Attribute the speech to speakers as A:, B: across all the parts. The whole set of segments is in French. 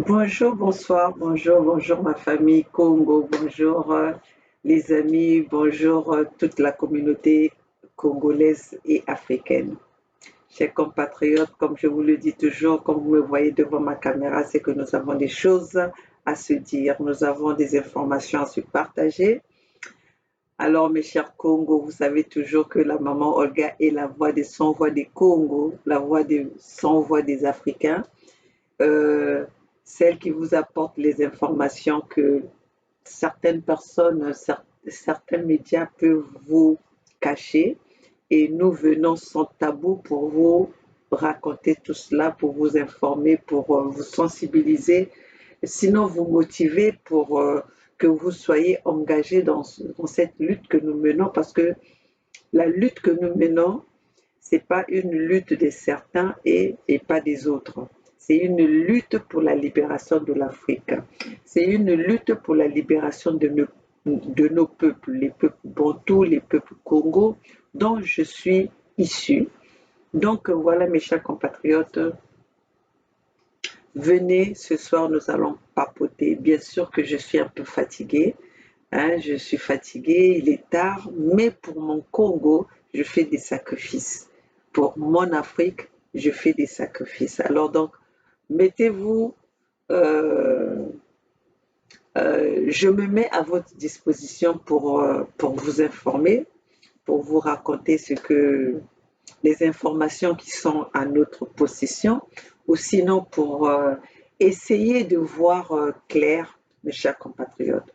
A: Bonjour, bonsoir, bonjour, bonjour ma famille Congo, bonjour les amis, bonjour toute la communauté congolaise et africaine. Chers compatriotes, comme je vous le dis toujours, comme vous me voyez devant ma caméra, c'est que nous avons des choses à se dire, nous avons des informations à se partager. Alors mes chers Congo, vous savez toujours que la maman Olga est la voix des sans voix des Congo, la voix des sans voix des Africains. euh, Celle qui vous apporte les informations que certaines personnes, certains médias peuvent vous cacher. Et nous venons sans tabou pour vous raconter tout cela, pour vous informer, pour vous sensibiliser, sinon vous motiver pour que vous soyez engagés dans cette lutte que nous menons, parce que la lutte que nous menons, c'est pas une lutte de certains et pas des autres. C'est une lutte pour la libération de l'Afrique. C'est une lutte pour la libération de nos peuples, les peuples bantous, les peuples Congo, dont je suis issu. Donc voilà mes chers compatriotes, venez, ce soir nous allons papoter. Bien sûr que je suis un peu fatiguée, hein, je suis fatiguée, il est tard, mais pour mon Congo, je fais des sacrifices. Pour mon Afrique, je fais des sacrifices. Alors donc, mettez-vous, euh, je me mets à votre disposition pour vous informer, pour vous raconter les informations qui sont à notre possession, ou sinon pour essayer de voir clair, mes chers compatriotes.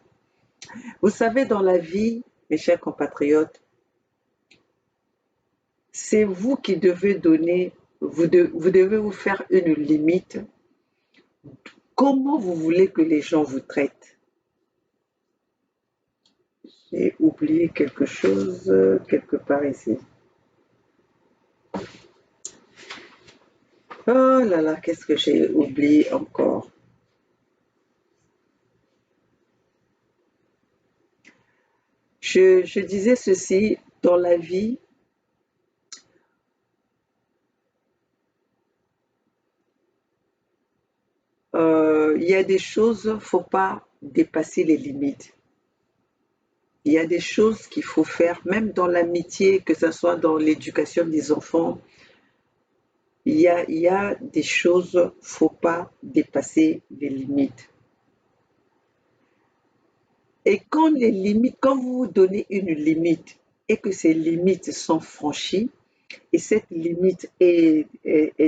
A: Vous savez, dans la vie, mes chers compatriotes, c'est vous qui devez donner, vous devez vous faire une limite. Comment vous voulez que les gens vous traitent? J'ai oublié quelque chose quelque part ici. Oh là là, qu'est-ce que j'ai oublié encore? Je disais ceci, dans la vie, il y a des choses, faut pas dépasser les limites. Il y a des choses qu'il faut faire, même dans l'amitié, que ce soit dans l'éducation des enfants. Il y a des choses, faut pas dépasser les limites. Et quand vous vous donnez une limite et que ces limites sont franchies et cette limite est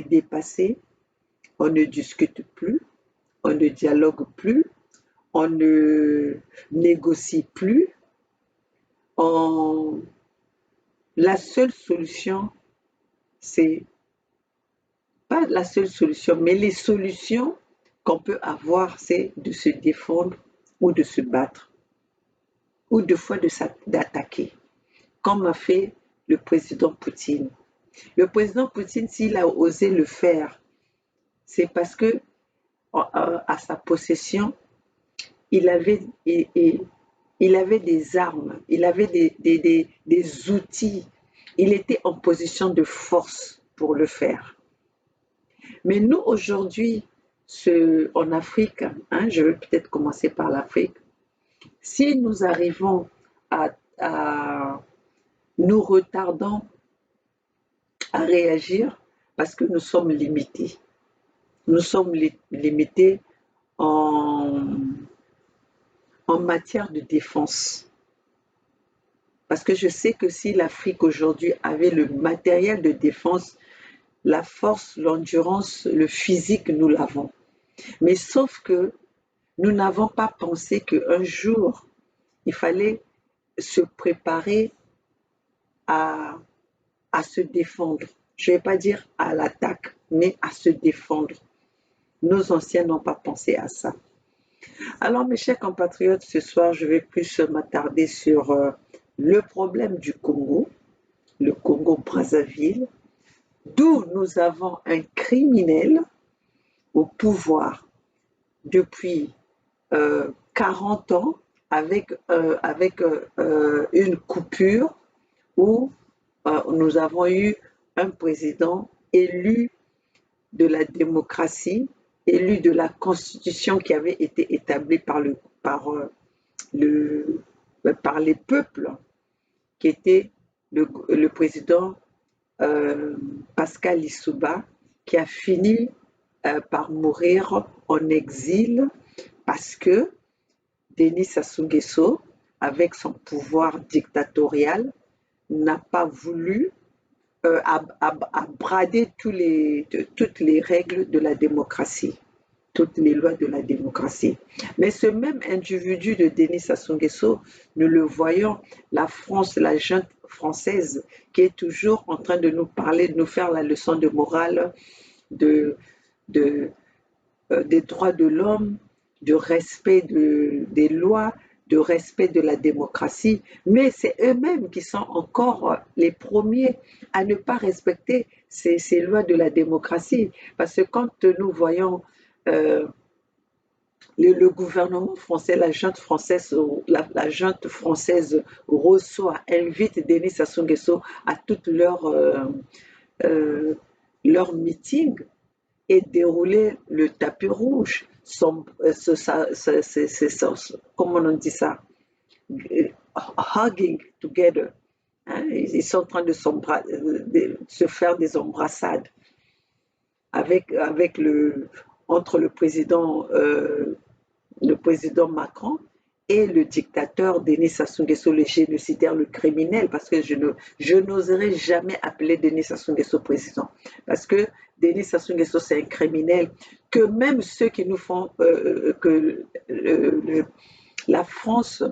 A: dépassée, on ne discute plus, on ne dialogue plus, on ne négocie plus. On... La seule solution, c'est pas la seule solution, mais les solutions qu'on peut avoir, c'est de se défendre ou de se battre, ou deux fois d'attaquer, comme a fait le président Poutine. Le président Poutine, s'il a osé le faire, c'est parce que à sa possession, il avait, il avait des armes, il avait des outils, il était en position de force pour le faire. Mais nous, aujourd'hui, en Afrique, hein, je vais peut-être commencer par l'Afrique, si nous arrivons à nous retardons à réagir parce que nous sommes limités. Nous sommes limités en, en matière de défense. Parce que je sais que si l'Afrique aujourd'hui avait le matériel de défense, la force, l'endurance, le physique, nous l'avons. Mais sauf que nous n'avons pas pensé qu'un jour, il fallait se préparer à, à se défendre. Je ne vais pas dire à l'attaque, mais à se défendre. Nos anciens n'ont pas pensé à ça. Alors, mes chers compatriotes, ce soir, je vais plus m'attarder sur le problème du Congo, le Congo-Brazzaville, d'où nous avons un criminel au pouvoir depuis 40 ans avec une coupure où nous avons eu un président élu de la démocratie, élu de la Constitution qui avait été établie le, par les peuples, qui était le président Pascal Lissouba, qui a fini par mourir en exil parce que Denis Sassou Nguesso, avec son pouvoir dictatorial, n'a pas voulu brader toutes les règles de la démocratie, toutes les lois de la démocratie. Mais ce même individu de Denis Sassou Nguesso, nous le voyons, la France, la junte française, qui est toujours en train de nous parler, de nous faire la leçon de morale, de, de, des droits de l'homme, du respect des lois, de respect de la démocratie, mais c'est eux-mêmes qui sont encore les premiers à ne pas respecter ces lois de la démocratie. Parce que quand nous voyons le gouvernement français, la junte française reçoit, invite Denis Sassou Nguesso à toutes leurs meetings et dérouler le tapis rouge. Comment on dit ça? Hugging together. Hein? Ils sont en train de se faire des embrassades entre le président Macron et le dictateur Denis Sassou Nguesso, le génocidaire, le criminel, parce que je n'oserais jamais appeler Denis Sassou Nguesso président, parce que Denis Sassou Nguesso, c'est un criminel que même ceux qui nous font la France,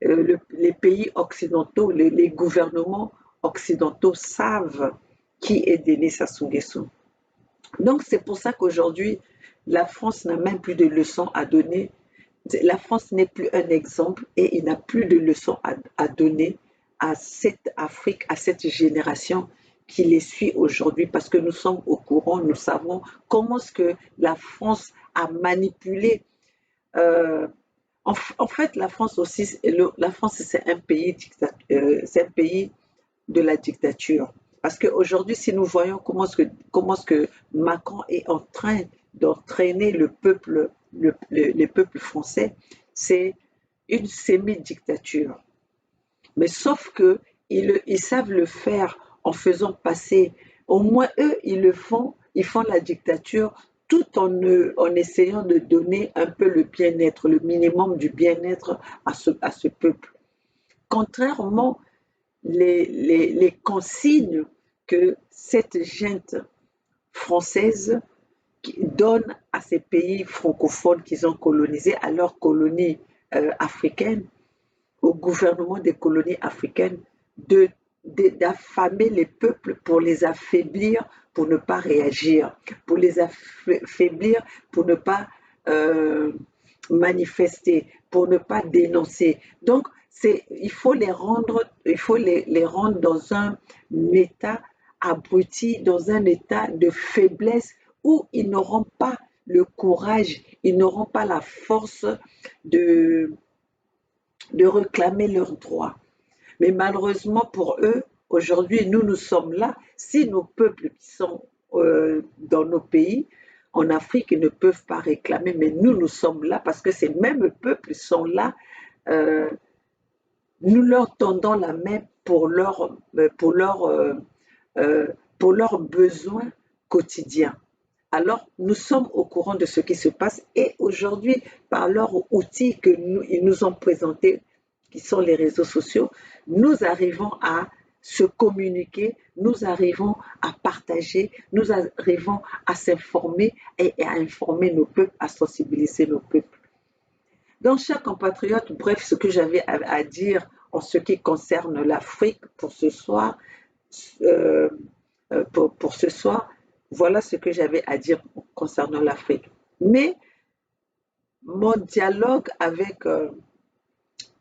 A: les pays occidentaux, les gouvernements occidentaux savent qui est Denis Sassou Nguesso. Donc c'est pour ça qu'aujourd'hui, la France n'a même plus de leçons à donner. La France n'est plus un exemple et il n'a plus de leçons à donner à cette Afrique, à cette génération qui les suit aujourd'hui, parce que nous sommes au courant, nous savons comment est-ce que la France a manipulé. En fait, la France aussi, la France c'est un pays, c'est un pays de la dictature. Parce qu'aujourd'hui, si nous voyons comment est-ce que Macron est en train d'entraîner les peuples français, c'est une semi-dictature. Mais sauf que ils savent le faire en faisant passer, au moins eux, ils font la dictature tout en essayant de donner un peu le bien-être, le minimum du bien-être à ce peuple. Contrairement les consignes que cette junte française donne à ces pays francophones qu'ils ont colonisés, à leurs colonies africaines, au gouvernement des colonies africaines, d'affamer les peuples pour les affaiblir, pour ne pas réagir, pour les affaiblir, pour ne pas manifester, pour ne pas dénoncer. Donc, il faut les rendre dans un état abruti, dans un état de faiblesse où ils n'auront pas le courage, ils n'auront pas la force de, de réclamer leurs droits. Mais malheureusement pour eux, aujourd'hui, nous sommes là. Si nos peuples qui sont dans nos pays, en Afrique, ils ne peuvent pas réclamer, mais nous sommes là parce que ces mêmes peuples sont là. euh, nous leur tendons la main pour leur, euh, pour leurs besoins quotidiens. Alors, nous sommes au courant de ce qui se passe et aujourd'hui, par leurs outils qu'ils nous ont présentés, qui sont les réseaux sociaux, nous arrivons à se communiquer, nous arrivons à partager, nous arrivons à s'informer et à informer nos peuples, à sensibiliser nos peuples. Donc, chers compatriotes, bref, ce que j'avais à dire en ce qui concerne l'Afrique pour ce soir, euh, pour ce soir, voilà ce que j'avais à dire concernant l'Afrique. Mais mon dialogue avec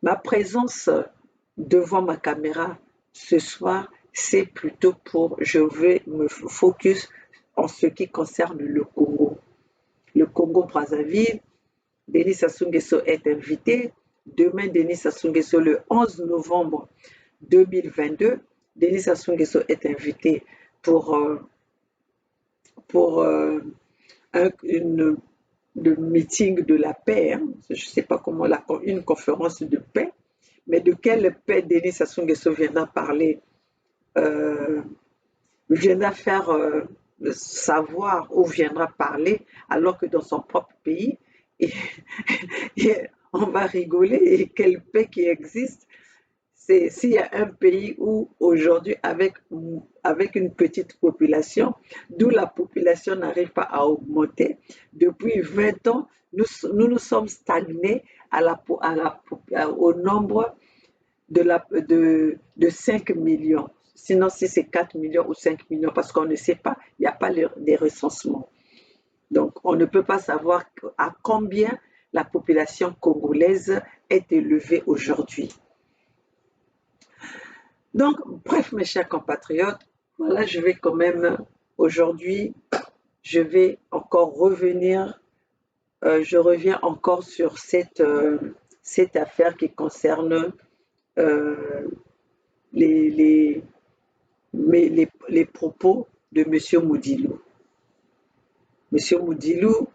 A: ma présence devant ma caméra ce soir, c'est plutôt je vais me focus en ce qui concerne le Congo. Le Congo-Brazzaville, Denis Sassou Nguesso est invité. Demain, Denis Sassou Nguesso, le 11 novembre 2022, Denis Sassou Nguesso est invité pour le meeting de la paix, hein. Je ne sais pas comment, une conférence de paix, mais de quelle paix Denis Sassou Nguesso viendra parler, euh, viendra faire savoir ou viendra parler, alors que dans son propre pays, et, et on va rigoler, et quelle paix qui existe. C'est s'il y a un pays où aujourd'hui, avec une petite population, d'où la population n'arrive pas à augmenter, depuis 20 ans, nous sommes stagnés au nombre de 5 millions. Sinon, si c'est 4 millions ou 5 millions, parce qu'on ne sait pas, il n'y a pas des recensements. Donc, on ne peut pas savoir à combien la population congolaise est élevée aujourd'hui. Donc, bref, mes chers compatriotes, voilà, je vais quand même, aujourd'hui, je vais encore revenir, je reviens encore sur cette affaire qui concerne euh, les, les, les propos de Monsieur Moudilou. Monsieur Moudilou,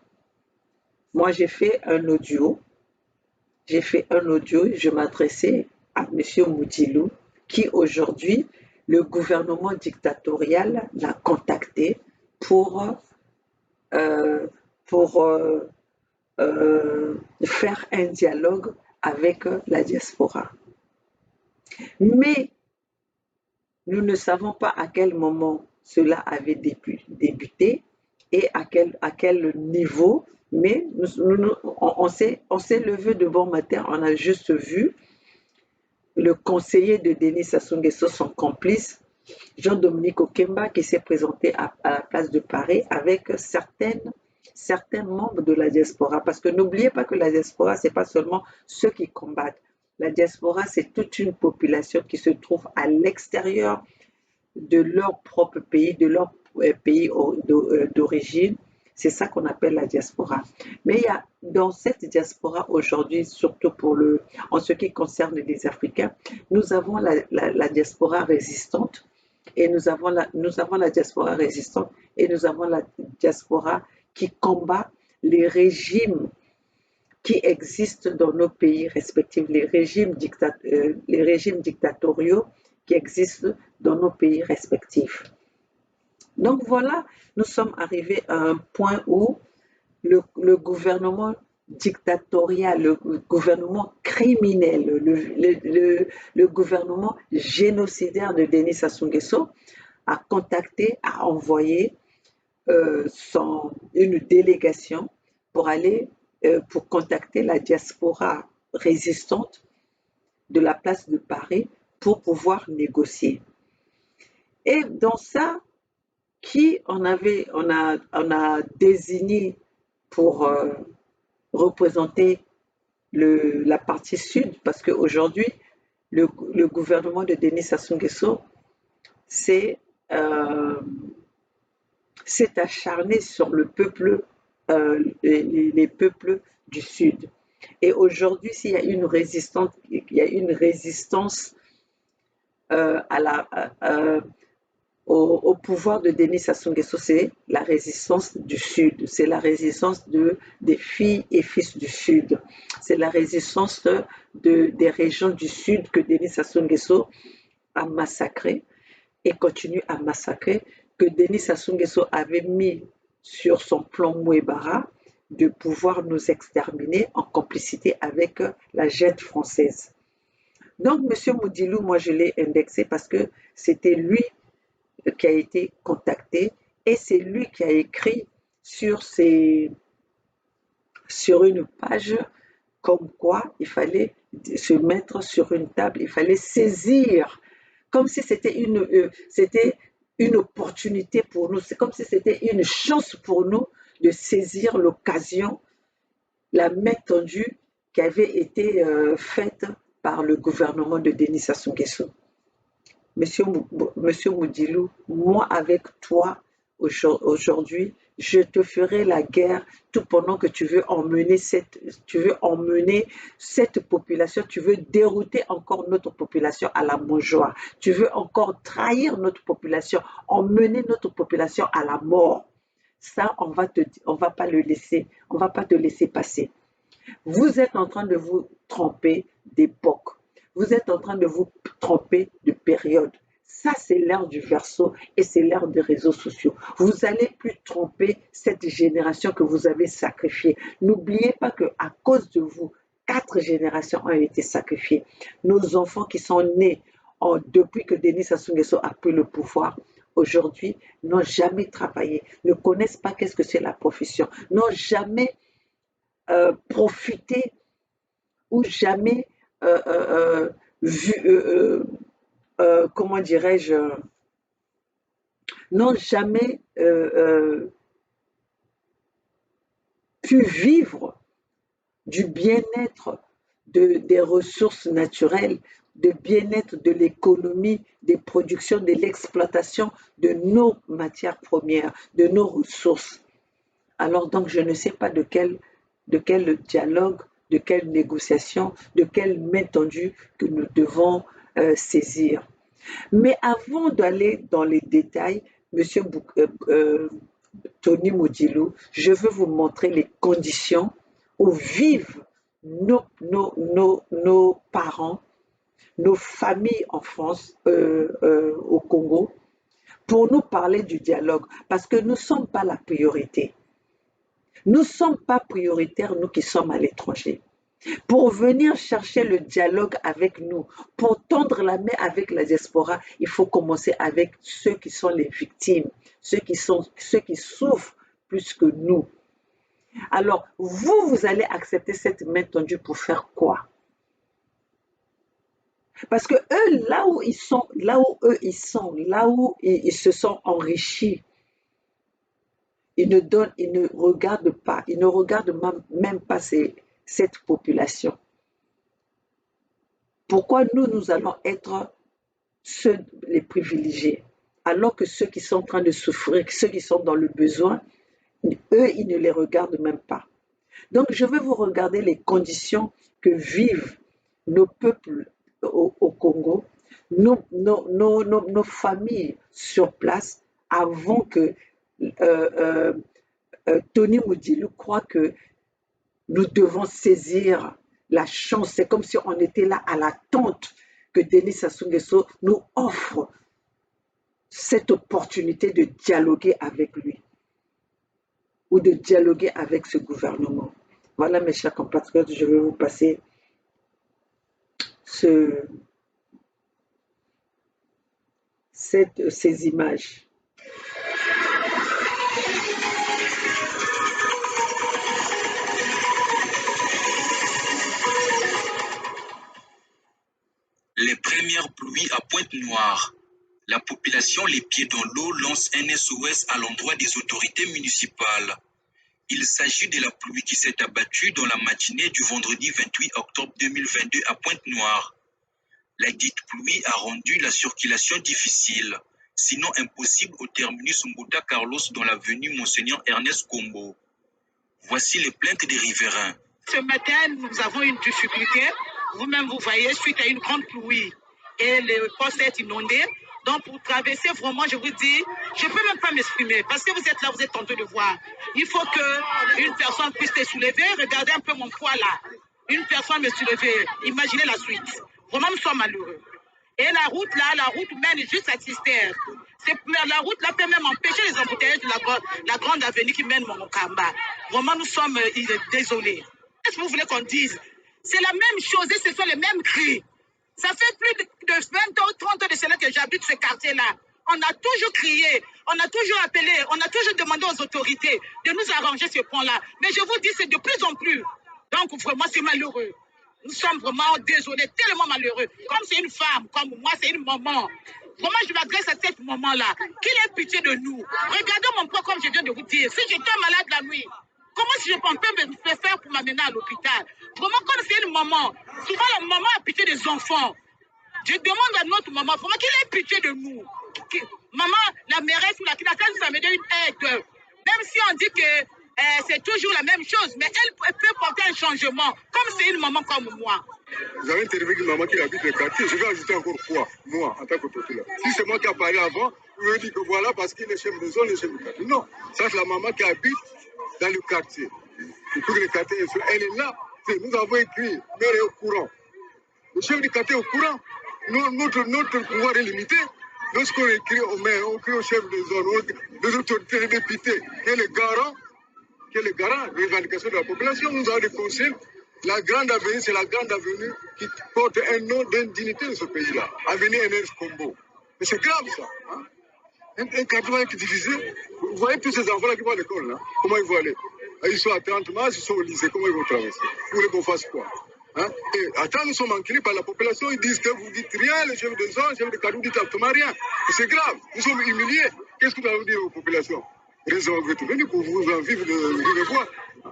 A: moi j'ai fait un audio, je m'adressais à Monsieur Moudilou, qui aujourd'hui, le gouvernement dictatorial l'a contacté pour, euh, pour faire un dialogue avec la diaspora. Mais nous ne savons pas à quel moment cela avait débuté et à quel niveau, mais on s'est levé de bon matin, on a juste vu le conseiller de Denis Sassou Nguesso, son complice, Jean-Dominique Okemba, qui s'est présenté à la place de Paris avec certains membres de la diaspora. Parce que n'oubliez pas que la diaspora, ce n'est pas seulement ceux qui combattent. La diaspora, c'est toute une population qui se trouve à l'extérieur de leur propre pays, de leur pays d'origine. C'est ça qu'on appelle la diaspora. Mais il y a dans cette diaspora aujourd'hui, surtout en ce qui concerne les Africains, nous avons la diaspora résistante et nous avons la diaspora résistante et nous avons la diaspora qui combat les régimes qui existent dans nos pays respectifs, les régimes dictatoriaux qui existent dans nos pays respectifs. Donc voilà, nous sommes arrivés à un point où le gouvernement dictatorial, le gouvernement criminel, le gouvernement génocidaire de Denis Sassou Nguesso a contacté, a envoyé une délégation pour aller pour contacter la diaspora résistante de la place de Paris pour pouvoir négocier. Et dans ça, qui on a désigné pour représenter la partie sud, parce qu'aujourd'hui, le gouvernement de Denis Sassou Nguesso s'est acharné sur le peuple, les peuples du sud. Et aujourd'hui, s'il y a une résistance, au pouvoir de Denis Sassou Nguesso, c'est la résistance du Sud, c'est la résistance des filles et fils du Sud, c'est la résistance des régions du Sud que Denis Sassou Nguesso a massacré et continue à massacrer, que Denis Sassou Nguesso avait mis sur son plan Mouébara de pouvoir nous exterminer en complicité avec la junte française. Donc, M. Moudilou, moi je l'ai indexé parce que c'était lui qui a été contacté et c'est lui qui a écrit sur une page comme quoi il fallait se mettre sur une table, il fallait saisir, comme si c'était une opportunité pour nous, c'est comme si c'était une chance pour nous de saisir l'occasion, la main tendue qui avait été faite par le gouvernement de Denis Sassou Nguesso. Monsieur Moudilou, moi avec toi aujourd'hui, je te ferai la guerre tout pendant que tu veux emmener cette population, tu veux dérouter encore notre population à la mangeoire, tu veux encore trahir notre population, emmener notre population à la mort. Ça, on va pas le laisser, on va pas te laisser passer. Vous êtes en train de vous tromper d'époque. Vous êtes en train de vous tromper de période. Ça, c'est l'ère du Verseau et c'est l'ère des réseaux sociaux. Vous n'allez plus tromper cette génération que vous avez sacrifiée. N'oubliez pas qu'à cause de vous, 4 générations ont été sacrifiées. Nos enfants qui sont nés depuis que Denis Sassou Nguesso a pris le pouvoir, aujourd'hui, n'ont jamais travaillé, ne connaissent pas qu'est-ce que c'est la profession, n'ont jamais profité ou jamais euh, euh, vu, comment dirais-je, n'ont jamais pu vivre du bien-être des ressources naturelles, de bien-être de l'économie, des productions, de l'exploitation de nos matières premières, de nos ressources. Alors donc, je ne sais pas de quel dialogue, de quelle négociation, de quelle main tendue que nous devons saisir. Mais avant d'aller dans les détails, Monsieur Tony Modilou, je veux vous montrer les conditions où vivent nos parents, nos familles en France, au Congo, pour nous parler du dialogue, parce que nous ne sommes pas la priorité. Nous ne sommes pas prioritaires, nous qui sommes à l'étranger. Pour venir chercher le dialogue avec nous, pour tendre la main avec la diaspora, il faut commencer avec ceux qui sont les victimes, ceux qui souffrent plus que nous. Alors, vous allez accepter cette main tendue pour faire quoi? Parce que eux, là où ils sont, là où ils se sont enrichis, ils ne regardent pas, ils ne regardent même pas cette population. Pourquoi nous allons être ceux les privilégiés, alors que ceux qui sont en train de souffrir, ceux qui sont dans le besoin, eux, ils ne les regardent même pas. Donc, je vais vous regarder les conditions que vivent nos peuples au Congo, nos familles sur place, avant que euh, Tony Moudilou croit que nous devons saisir la chance. C'est comme si on était là à l'attente que Denis Sassou Nguesso nous offre cette opportunité de dialoguer avec lui ou de dialoguer avec ce gouvernement. Voilà, mes chers compatriotes, je vais vous passer ce, ces images.
B: Les premières pluies à Pointe-Noire. La population, les pieds dans l'eau, lance un SOS à l'endroit des autorités municipales. Il s'agit de la pluie qui s'est abattue dans la matinée du vendredi 28 octobre 2022 à Pointe-Noire. La dite pluie a rendu la circulation difficile, sinon impossible au terminus Mbouta Carlos dans l'avenue Monseigneur Ernest Kombo. Voici les plaintes des riverains.
C: Ce matin, nous avons une difficulté. Vous-même, vous voyez, suite à une grande pluie et le poste est inondé. Donc, pour traverser, vraiment, je vous dis, je ne peux même pas m'exprimer parce que vous êtes là, vous êtes tenté de voir. Il faut qu'une personne puisse te soulever. Regardez un peu mon poids là. Une personne me soulever. Imaginez la suite. Vraiment, nous sommes malheureux. Et la route là, la route mène juste à Cister. La route là peut même empêcher les embouteillages de la grande avenue qui mène Monokamba. Vraiment, nous sommes désolés. Qu'est-ce que vous voulez qu'on dise? C'est la même chose et ce sont les mêmes cris. Ça fait plus de 20 ou 30 ans de cela que j'habite ce quartier-là. On a toujours crié, on a toujours appelé, on a toujours demandé aux autorités de nous arranger ce point-là. Mais je vous dis, c'est de plus en plus. Donc vraiment, c'est malheureux. Nous sommes vraiment désolés, tellement malheureux. Comme c'est une femme, comme moi, c'est une maman. Vraiment, je m'adresse à cette maman-là. Qu'il ait pitié de nous. Regardez mon poids, comme je viens de vous dire. Si j'étais malade la nuit, comment si je peux me faire pour m'amener à l'hôpital? Vraiment, comme c'est une maman. Souvent, la maman a pitié des enfants. Je demande à notre maman, vraiment, qu'il ait pitié de nous. Maman, la mairesse ou la Kinakane, ça me donne une aide. Même si on dit que c'est toujours la même chose, mais elle peut porter un changement, comme c'est une maman comme moi.
D: Vous avez interviewé une maman qui habite le quartier. Je vais ajouter encore quoi, moi, en tant que populaire. Si c'est moi qui ai parlé avant, vous me dites que voilà, parce qu'il est chef de zone, il est chef de quartier. Non, ça c'est la maman qui habite dans le quartier. Pour que le quartier, elle est là. Nous avons écrit, mère est au courant. Le chef du quartier est au courant. Notre pouvoir est limité. Lorsqu'on écrit au maire, on écrit au chef de zone, aux autorités, les députés, qui est le garant des revendications de la population, nous avons des conseils. La grande avenue, c'est la grande avenue qui porte un nom d'indignité de ce pays-là. Avenue NS Combo. Mais c'est grave ça. Hein? Un quartier qui est divisé. Vous voyez tous ces enfants-là qui vont à l'école, là. Comment ils vont aller? Ils sont à 30 mars, ils sont au lycée. Comment ils vont traverser? Vous voulez qu'on fasse quoi? Hein? Et attends, nous sommes enquêtés par la population. Ils disent que vous dites rien, le chef de zone, le chef de quartier, vous dites absolument rien. C'est grave. Nous sommes humiliés. Qu'est-ce que vous allez dire aux populations? Raison, vous êtes venus pour vous en vivre quoi?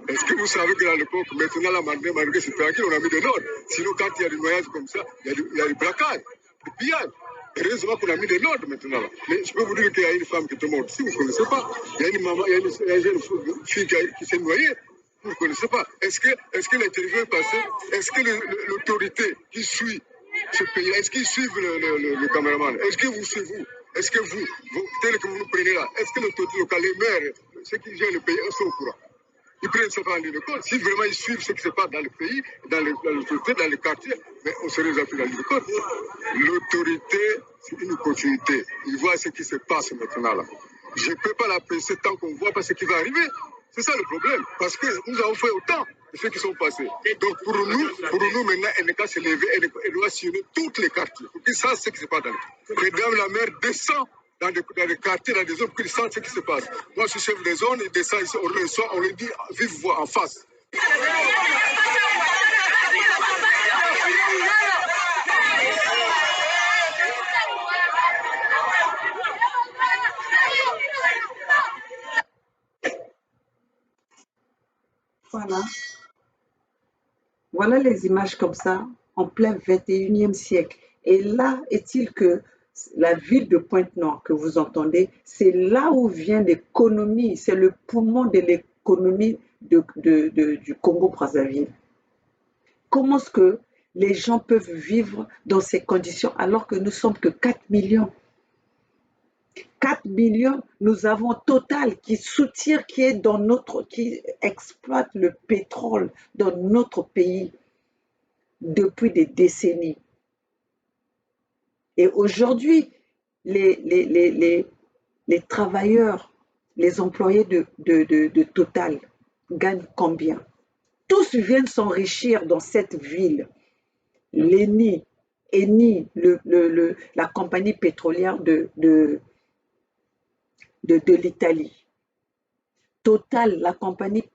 D: Est-ce que vous savez que à l'époque, maintenant, là, malgré c'est tranquille, on a mis de l'ordre. Sinon, quand il y a des noyages comme ça, il y a des braquages, des pillages. Heureusement qu'on a mis de l'ordre maintenant. Là. Mais je peux vous dire qu'il y a une femme qui est morte. Si vous ne connaissez pas, il y a une maman, il y a une jeune fille qui s'est noyée. Vous ne connaissez pas. Est-ce que l'interview est passée? Est-ce que l'autorité qui suit ce pays-là, est-ce qu'ils suivent le caméraman? Est-ce que vous suivez vous? Est-ce que vous, tel que vous nous prenez là, est-ce que l'autorité locale, les maires, ceux qui gèrent le pays, sont au courant? Ils prennent ça en ligne de compte. Si vraiment ils suivent ce qui se passe dans le pays, dans l'autorité, dans les quartiers, mais on serait déjà plus dans ligne de compte. L'autorité, c'est une continuité. Ils voient ce qui se passe maintenant là. Je ne peux pas l'apprécier tant qu'on ne voit pas ce qui va arriver. C'est ça le problème. Parce que nous avons fait autant de ceux qui sont passés. Donc pour nous maintenant, elle n'est qu'à se lever, elle doit sillonner tous les quartiers. Pour qu'ils sachent ce qui se passe dans les quartiers. Mesdames, la mer descend dans les quartiers, dans des zones, pour qu'ils sentent ce qui se passe. Moi, je suis chef de zone, il descend ici, on le dit vive voix en face.
A: Voilà. Voilà les images comme ça, en plein 21e siècle. Et là, est-il que la ville de Pointe-Noire que vous entendez, c'est là où vient l'économie, c'est le poumon de l'économie du Congo-Brazzaville. Comment est-ce que les gens peuvent vivre dans ces conditions alors que nous sommes que 4 millions? 4 millions, nous avons Total qui soutient, qui exploite le pétrole dans notre pays depuis des décennies. Et aujourd'hui, les travailleurs, les employés de Total gagnent combien? Tous viennent s'enrichir dans cette ville. Eni, la compagnie pétrolière de l'Italie. Total, la compagnie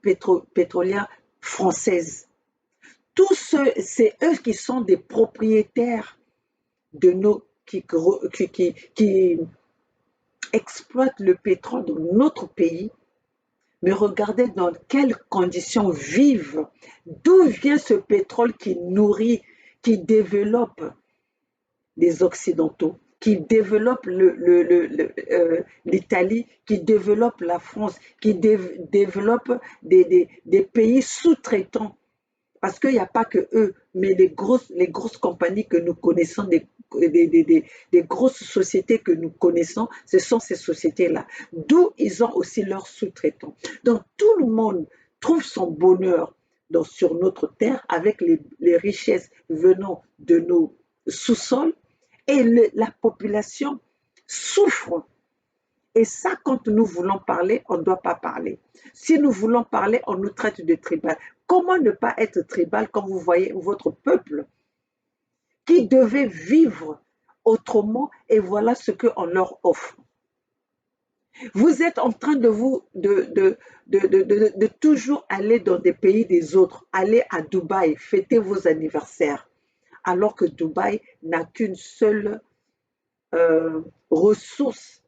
A: pétrolière française. Tous ceux, c'est eux qui sont des propriétaires de nos qui exploitent le pétrole dans notre pays. Mais regardez dans quelles conditions vivent. D'où vient ce pétrole qui nourrit, qui développe les Occidentaux, qui développe l'Italie, qui développe la France, qui développe des pays sous-traitants. Parce qu'il n'y a pas que eux, mais les grosses compagnies que nous connaissons, des grosses sociétés que nous connaissons, ce sont ces sociétés-là. D'où ils ont aussi leurs sous-traitants. Donc tout le monde trouve son bonheur sur notre terre avec les richesses venant de nos sous-sols et la population souffre. Et ça, quand nous voulons parler, on ne doit pas parler. Si nous voulons parler, on nous traite de tribal. Comment ne pas être tribal quand vous voyez votre peuple qui devait vivre autrement et voilà ce qu'on leur offre. Vous êtes en train de toujours aller dans des pays des autres, aller à Dubaï, fêter vos anniversaires, alors que Dubaï n'a qu'une seule ressource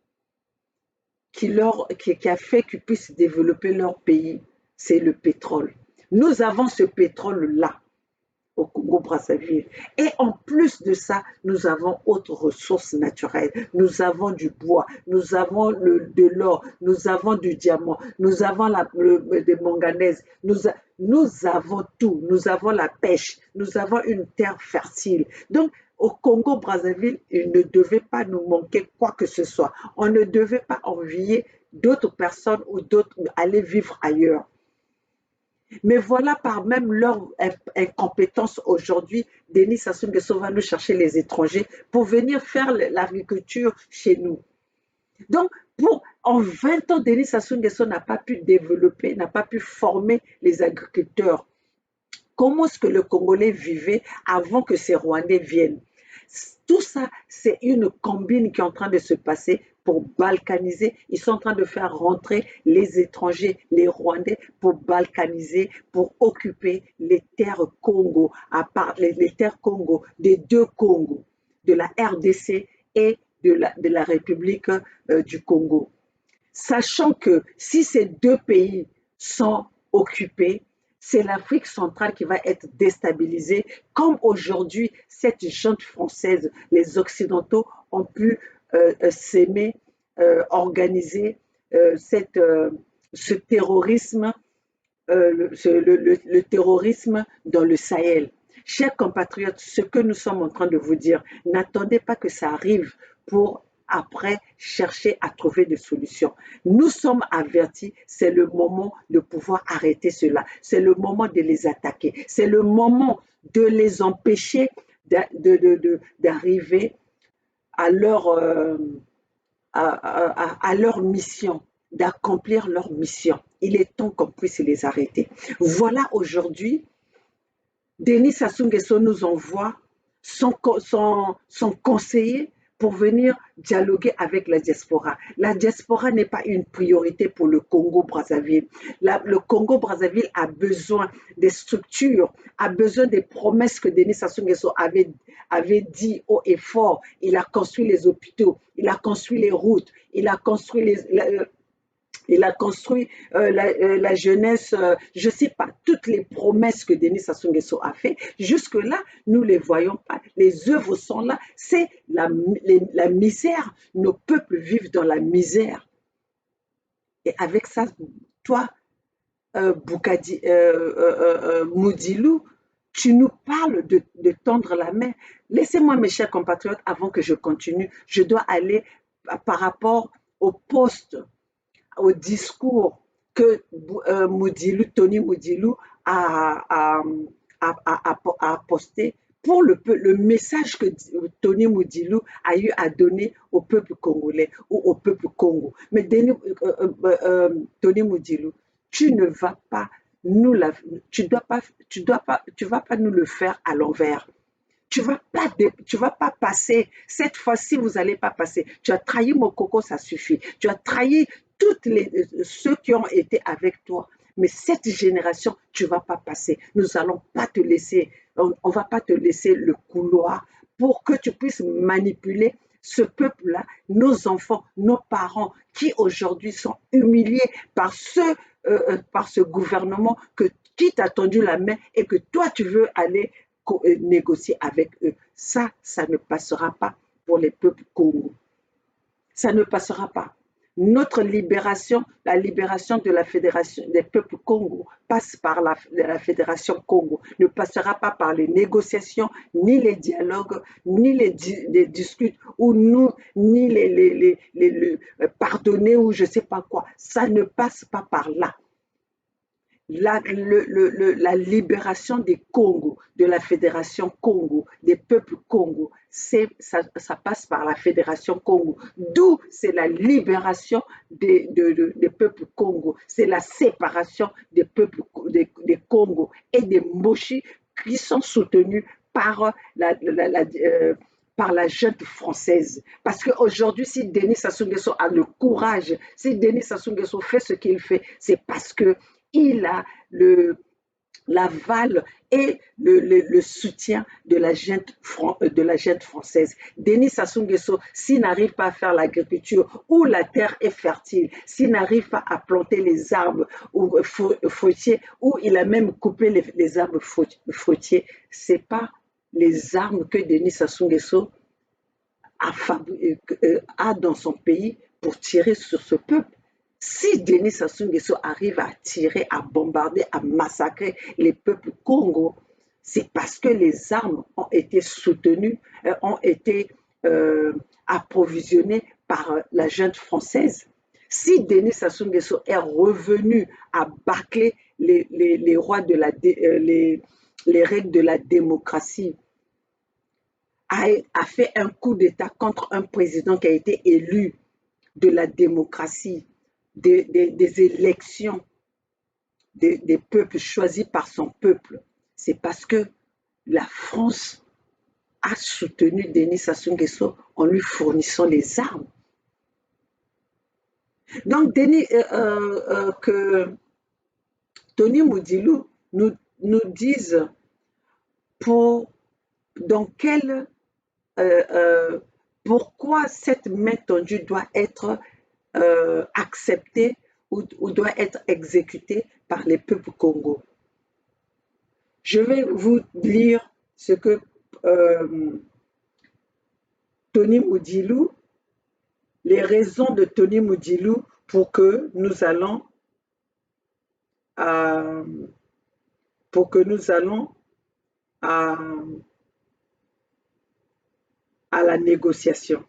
A: qui a fait qu'ils puissent développer leur pays, c'est le pétrole. Nous avons ce pétrole-là au Congo-Brazzaville. Et en plus de ça, nous avons autres ressources naturelles. Nous avons du bois, nous avons de l'or, nous avons du diamant, nous avons des manganèses, nous avons tout. Nous avons la pêche, nous avons une terre fertile. Donc, au Congo-Brazzaville, il ne devait pas nous manquer quoi que ce soit. On ne devait pas envier d'autres personnes ou d'autres aller vivre ailleurs. Mais voilà, par même leur incompétence aujourd'hui, Denis Sassou Nguesso va nous chercher les étrangers pour venir faire l'agriculture chez nous. Donc, en 20 ans, Denis Sassou Nguesso n'a pas pu développer, n'a pas pu former les agriculteurs. Comment est-ce que le Congolais vivait avant que ces Rwandais viennent? Tout ça, c'est une combine qui est en train de se passer pour balkaniser. Ils sont en train de faire rentrer les étrangers, les Rwandais, pour balkaniser, pour occuper les terres Congo, les terres Congo, des deux Congos, de la RDC et de la République du Congo. Sachant que si ces deux pays sont occupés, c'est l'Afrique centrale qui va être déstabilisée, comme aujourd'hui, cette junte française, les Occidentaux ont pu s'aimer, organiser ce terrorisme, le terrorisme dans le Sahel. Chers compatriotes, ce que nous sommes en train de vous dire, n'attendez pas que ça arrive pour après chercher à trouver des solutions. Nous sommes avertis, c'est le moment de pouvoir arrêter cela, c'est le moment de les attaquer, c'est le moment de les empêcher d'arriver à leur mission, d'accomplir leur mission. Il est temps qu'on puisse les arrêter. Voilà aujourd'hui, Denis Sassou Nguesso nous envoie son conseiller pour venir dialoguer avec la diaspora. La diaspora n'est pas une priorité pour le Congo-Brazzaville. Le Congo-Brazzaville a besoin des structures, a besoin des promesses que Denis Sassou Nguesso avait dit haut et fort. Il a construit les hôpitaux, il a construit les routes, il a construit la jeunesse, je ne sais pas, toutes les promesses que Denis Sassou Nguesso a fait. Jusque-là, nous ne les voyons pas. Les œuvres sont là. C'est la misère. Nos peuples vivent dans la misère. Et avec ça, toi, Moudilou, tu nous parles de tendre la main. Laissez-moi, mes chers compatriotes, avant que je continue, je dois aller par rapport au poste, au discours que Tony Moudilou a posté pour le message que Tony Moudilou a eu à donner au peuple congolais ou au peuple Congo. Mais Tony Moudilou, tu ne vas pas tu vas pas nous le faire à l'envers. Tu vas pas passer. Cette fois-ci, vous n'allez pas passer. Tu as trahi Mokoko, ça suffit. Tu as trahi ceux qui ont été avec toi. Mais cette génération, tu ne vas pas passer. Nous n'allons pas te laisser, on va pas te laisser le couloir pour que tu puisses manipuler ce peuple-là, nos enfants, nos parents, qui aujourd'hui sont humiliés par ce gouvernement qui t'a tendu la main et que toi, tu veux aller négocier avec eux. Ça ne passera pas pour les peuples Congo. Ça ne passera pas. Notre libération, la libération de la Fédération des peuples Congo passe par la Fédération Congo, ne passera pas par les négociations, ni les dialogues, ni les discutes, ni les pardonner ou je ne sais pas quoi. Ça ne passe pas par là. La libération des Congo, de la Fédération Congo, des peuples Congo, ça passe par la Fédération Congo. D'où c'est la libération des peuples Congo, c'est la séparation des peuples des Congo et des Moshi qui sont soutenus par la junte française. Parce qu'aujourd'hui, si Denis Sassou Nguesso a le courage, si Denis Sassou Nguesso fait ce qu'il fait, c'est parce que il a l'aval et le soutien de la junte française. Denis Sassou Nguesso, s'il n'arrive pas à faire l'agriculture où la terre est fertile, s'il n'arrive pas à planter les arbres ou fruitiers, où il a même coupé les arbres fruitiers, c'est pas les armes que Denis Sassou Nguesso a dans son pays pour tirer sur ce peuple. Si Denis Sassou Nguesso arrive à tirer, à bombarder, à massacrer les peuples Congo, c'est parce que les armes ont été soutenues, ont été approvisionnées par la junte française. Si Denis Sassou Nguesso est revenu à bâcler les rois de les règles de la démocratie, a fait un coup d'État contre un président qui a été élu de la démocratie, des élections, des peuples choisis par son peuple, c'est parce que la France a soutenu Denis Sassou Nguesso en lui fournissant les armes. Donc, que Tony Moudilou nous dise dans quel pourquoi cette main tendue doit être acceptée ou doit être exécutée par les peuples congolais. Je vais vous lire ce que Tony Moudilou, les raisons de Tony Moudilou pour que nous allons à la négociation.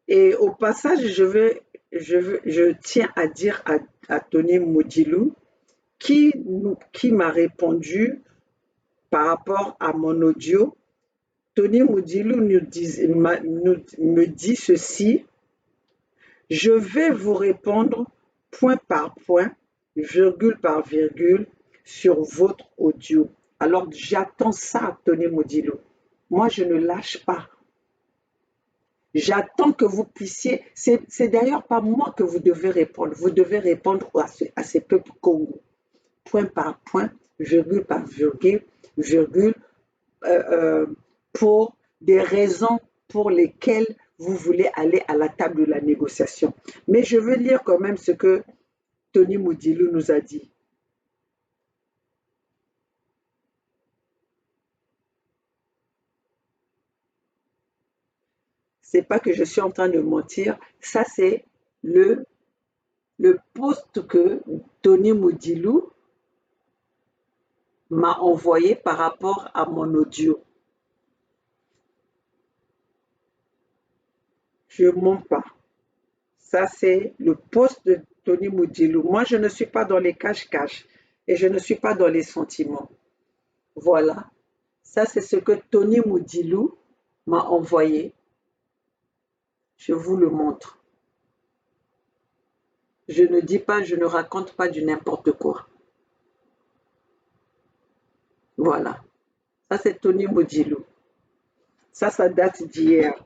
A: Et au passage, je tiens à dire à Tony Moudilou qui m'a répondu par rapport à mon audio. Tony Moudilou me dit ceci: je vais vous répondre point par point, virgule par virgule, sur votre audio. Alors j'attends ça, Tony Moudilou. Moi, je ne lâche pas. J'attends que vous puissiez, c'est d'ailleurs pas moi que vous devez répondre, vous devez répondre à ces peuples Congo, point par point, virgule par virgule, pour des raisons pour lesquelles vous voulez aller à la table de la négociation. Mais je veux lire quand même ce que Tony Moudilou nous a dit. C'est pas que je suis en train de mentir, ça c'est le post que Tony Moudilou m'a envoyé par rapport à mon audio. Je ne mens pas. Ça c'est le post de Tony Moudilou. Moi je ne suis pas dans les cache-cache et je ne suis pas dans les sentiments. Voilà. Ça c'est ce que Tony Moudilou m'a envoyé. Je vous le montre. Je ne dis pas, je ne raconte pas du n'importe quoi. Voilà. Ça, c'est Tony Moudilou. Ça date d'hier.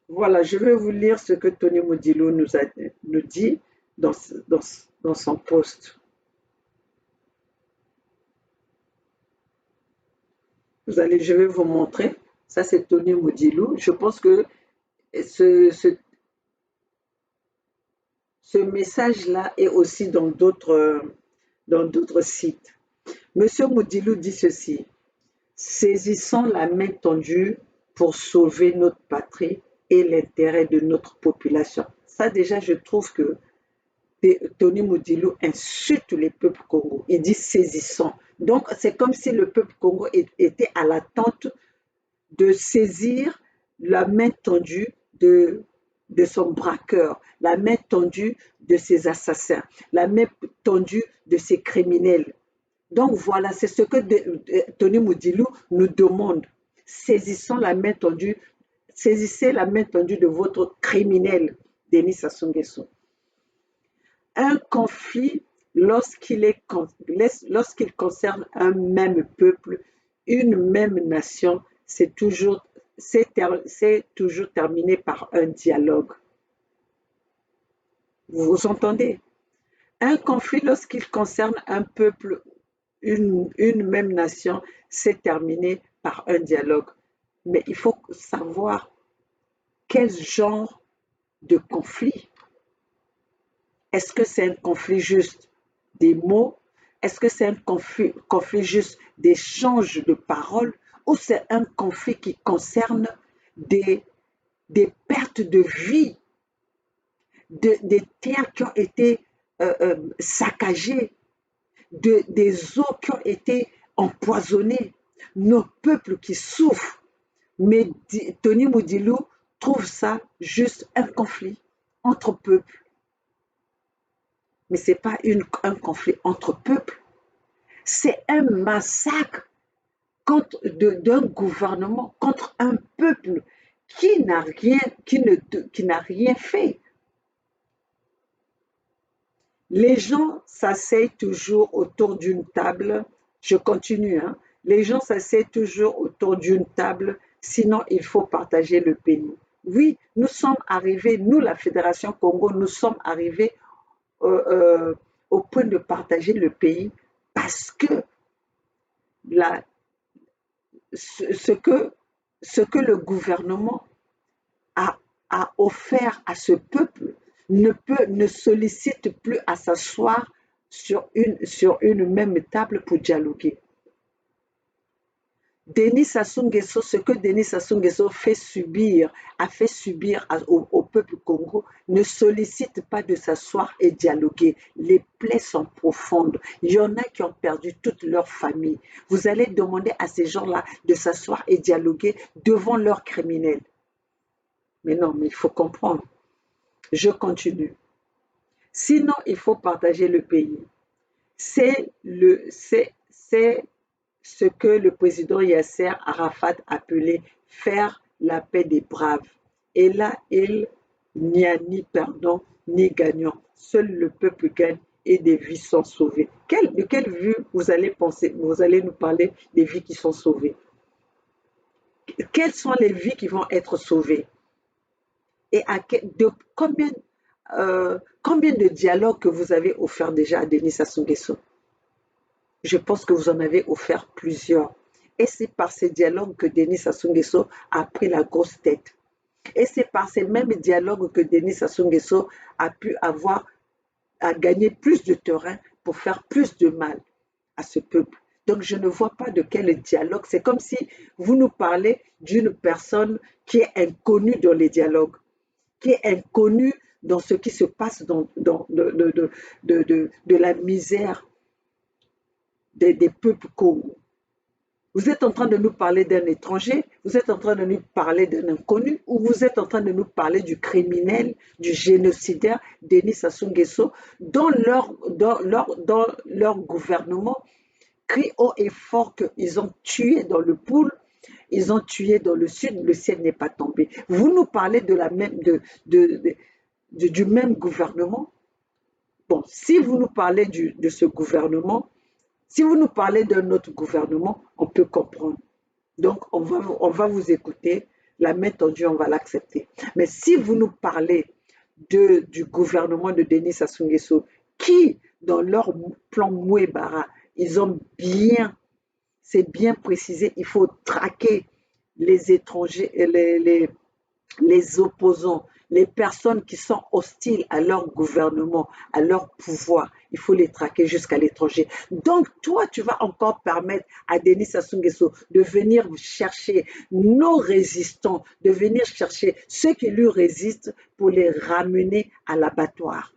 A: Voilà, je vais vous lire ce que Tony Moudilou nous dit dans son post. Je vais vous montrer. Ça, c'est Tony Moudilou. Je pense que ce message-là est aussi dans d'autres sites. Monsieur Moudilou dit ceci: saisissons la main tendue pour sauver notre patrie et l'intérêt de notre population. Ça déjà, je trouve que Tony Moudilou insulte les peuples congolais. Il dit saisissons. Donc, c'est comme si le peuple congolais était à l'attente de saisir la main tendue de son braqueur, la main tendue de ses assassins, la main tendue de ses criminels. Donc voilà, c'est ce que Tony Moudilou nous demande. Saisissez la main tendue de votre criminel, Denis Sassou Nguesso. Un conflit, lorsqu'il concerne un même peuple, une même nation, c'est toujours terminé par un dialogue. Vous entendez? Un conflit, lorsqu'il concerne un peuple, une même nation, c'est terminé par un dialogue. Mais il faut savoir quel genre de conflit. Est-ce que c'est un conflit juste des mots? Est-ce que c'est un conflit juste d'échange de paroles? Ou c'est un conflit qui concerne des, des pertes de vie, des terres qui ont été saccagées, des eaux qui ont été empoisonnées, nos peuples qui souffrent? Mais Tony Moudilou trouve ça juste un conflit entre peuples. Mais ce n'est pas un conflit entre peuples, c'est un massacre d'un gouvernement contre un peuple qui n'a rien, qui n'a rien fait. Les gens s'asseyent toujours autour d'une table. Je continue, hein. Les gens s'asseyent toujours autour d'une table, sinon il faut partager le pays. Oui, nous sommes arrivés, nous, la Fédération Congo, nous sommes arrivés euh, euh, au point de partager le pays parce que la, ce, ce que le gouvernement a, a offert à ce peuple ne sollicite plus à s'asseoir sur une même table pour dialoguer. Denis Sassou Nguesso, ce que Denis Sassou Nguesso a fait subir au peuple Congo, ne sollicite pas de s'asseoir et dialoguer. Les plaies sont profondes. Il y en a qui ont perdu toute leur famille. Vous allez demander à ces gens-là de s'asseoir et dialoguer devant leurs criminels. Mais non, mais il faut comprendre. Je continue. Sinon, il faut partager le pays. C'est ce que le président Yasser Arafat appelait faire la paix des braves. Et là, il n'y a ni perdant ni gagnant. Seul le peuple gagne et des vies sont sauvées. De quelle vue vous allez penser, vous allez nous parler des vies qui sont sauvées? Quelles sont les vies qui vont être sauvées? Et combien de dialogues que vous avez offert déjà à Denis Sassou Nguesso? Je pense que vous en avez offert plusieurs. Et c'est par ces dialogues que Denis Sassou Nguesso a pris la grosse tête. Et c'est par ces mêmes dialogues que Denis Sassou Nguesso a pu à gagner plus de terrain pour faire plus de mal à ce peuple. Donc je ne vois pas de quel dialogue. C'est comme si vous nous parlez d'une personne qui est inconnue dans les dialogues, qui est inconnue dans ce qui se passe de la misère des peuples congolais. Vous êtes en train de nous parler d'un étranger, vous êtes en train de nous parler d'un inconnu, ou vous êtes en train de nous parler du criminel, du génocidaire Denis Sassou Nguesso, dont leur gouvernement crie haut et fort qu'ils ont tué dans le Poul, ils ont tué dans le sud, le ciel n'est pas tombé. Vous nous parlez du même gouvernement. Bon, si vous nous parlez de ce gouvernement, si vous nous parlez d'un autre gouvernement, on peut comprendre. Donc, on va vous écouter. La main tendue, on va l'accepter. Mais si vous nous parlez du gouvernement de Denis Sassou Nguesso, qui, dans leur plan Mouébara, c'est bien précisé, il faut traquer les étrangers, les opposants, les personnes qui sont hostiles à leur gouvernement, à leur pouvoir, il faut les traquer jusqu'à l'étranger. Donc, toi, tu vas encore permettre à Denis Sassou Nguesso de venir chercher nos résistants, de venir chercher ceux qui lui résistent pour les ramener à l'abattoir.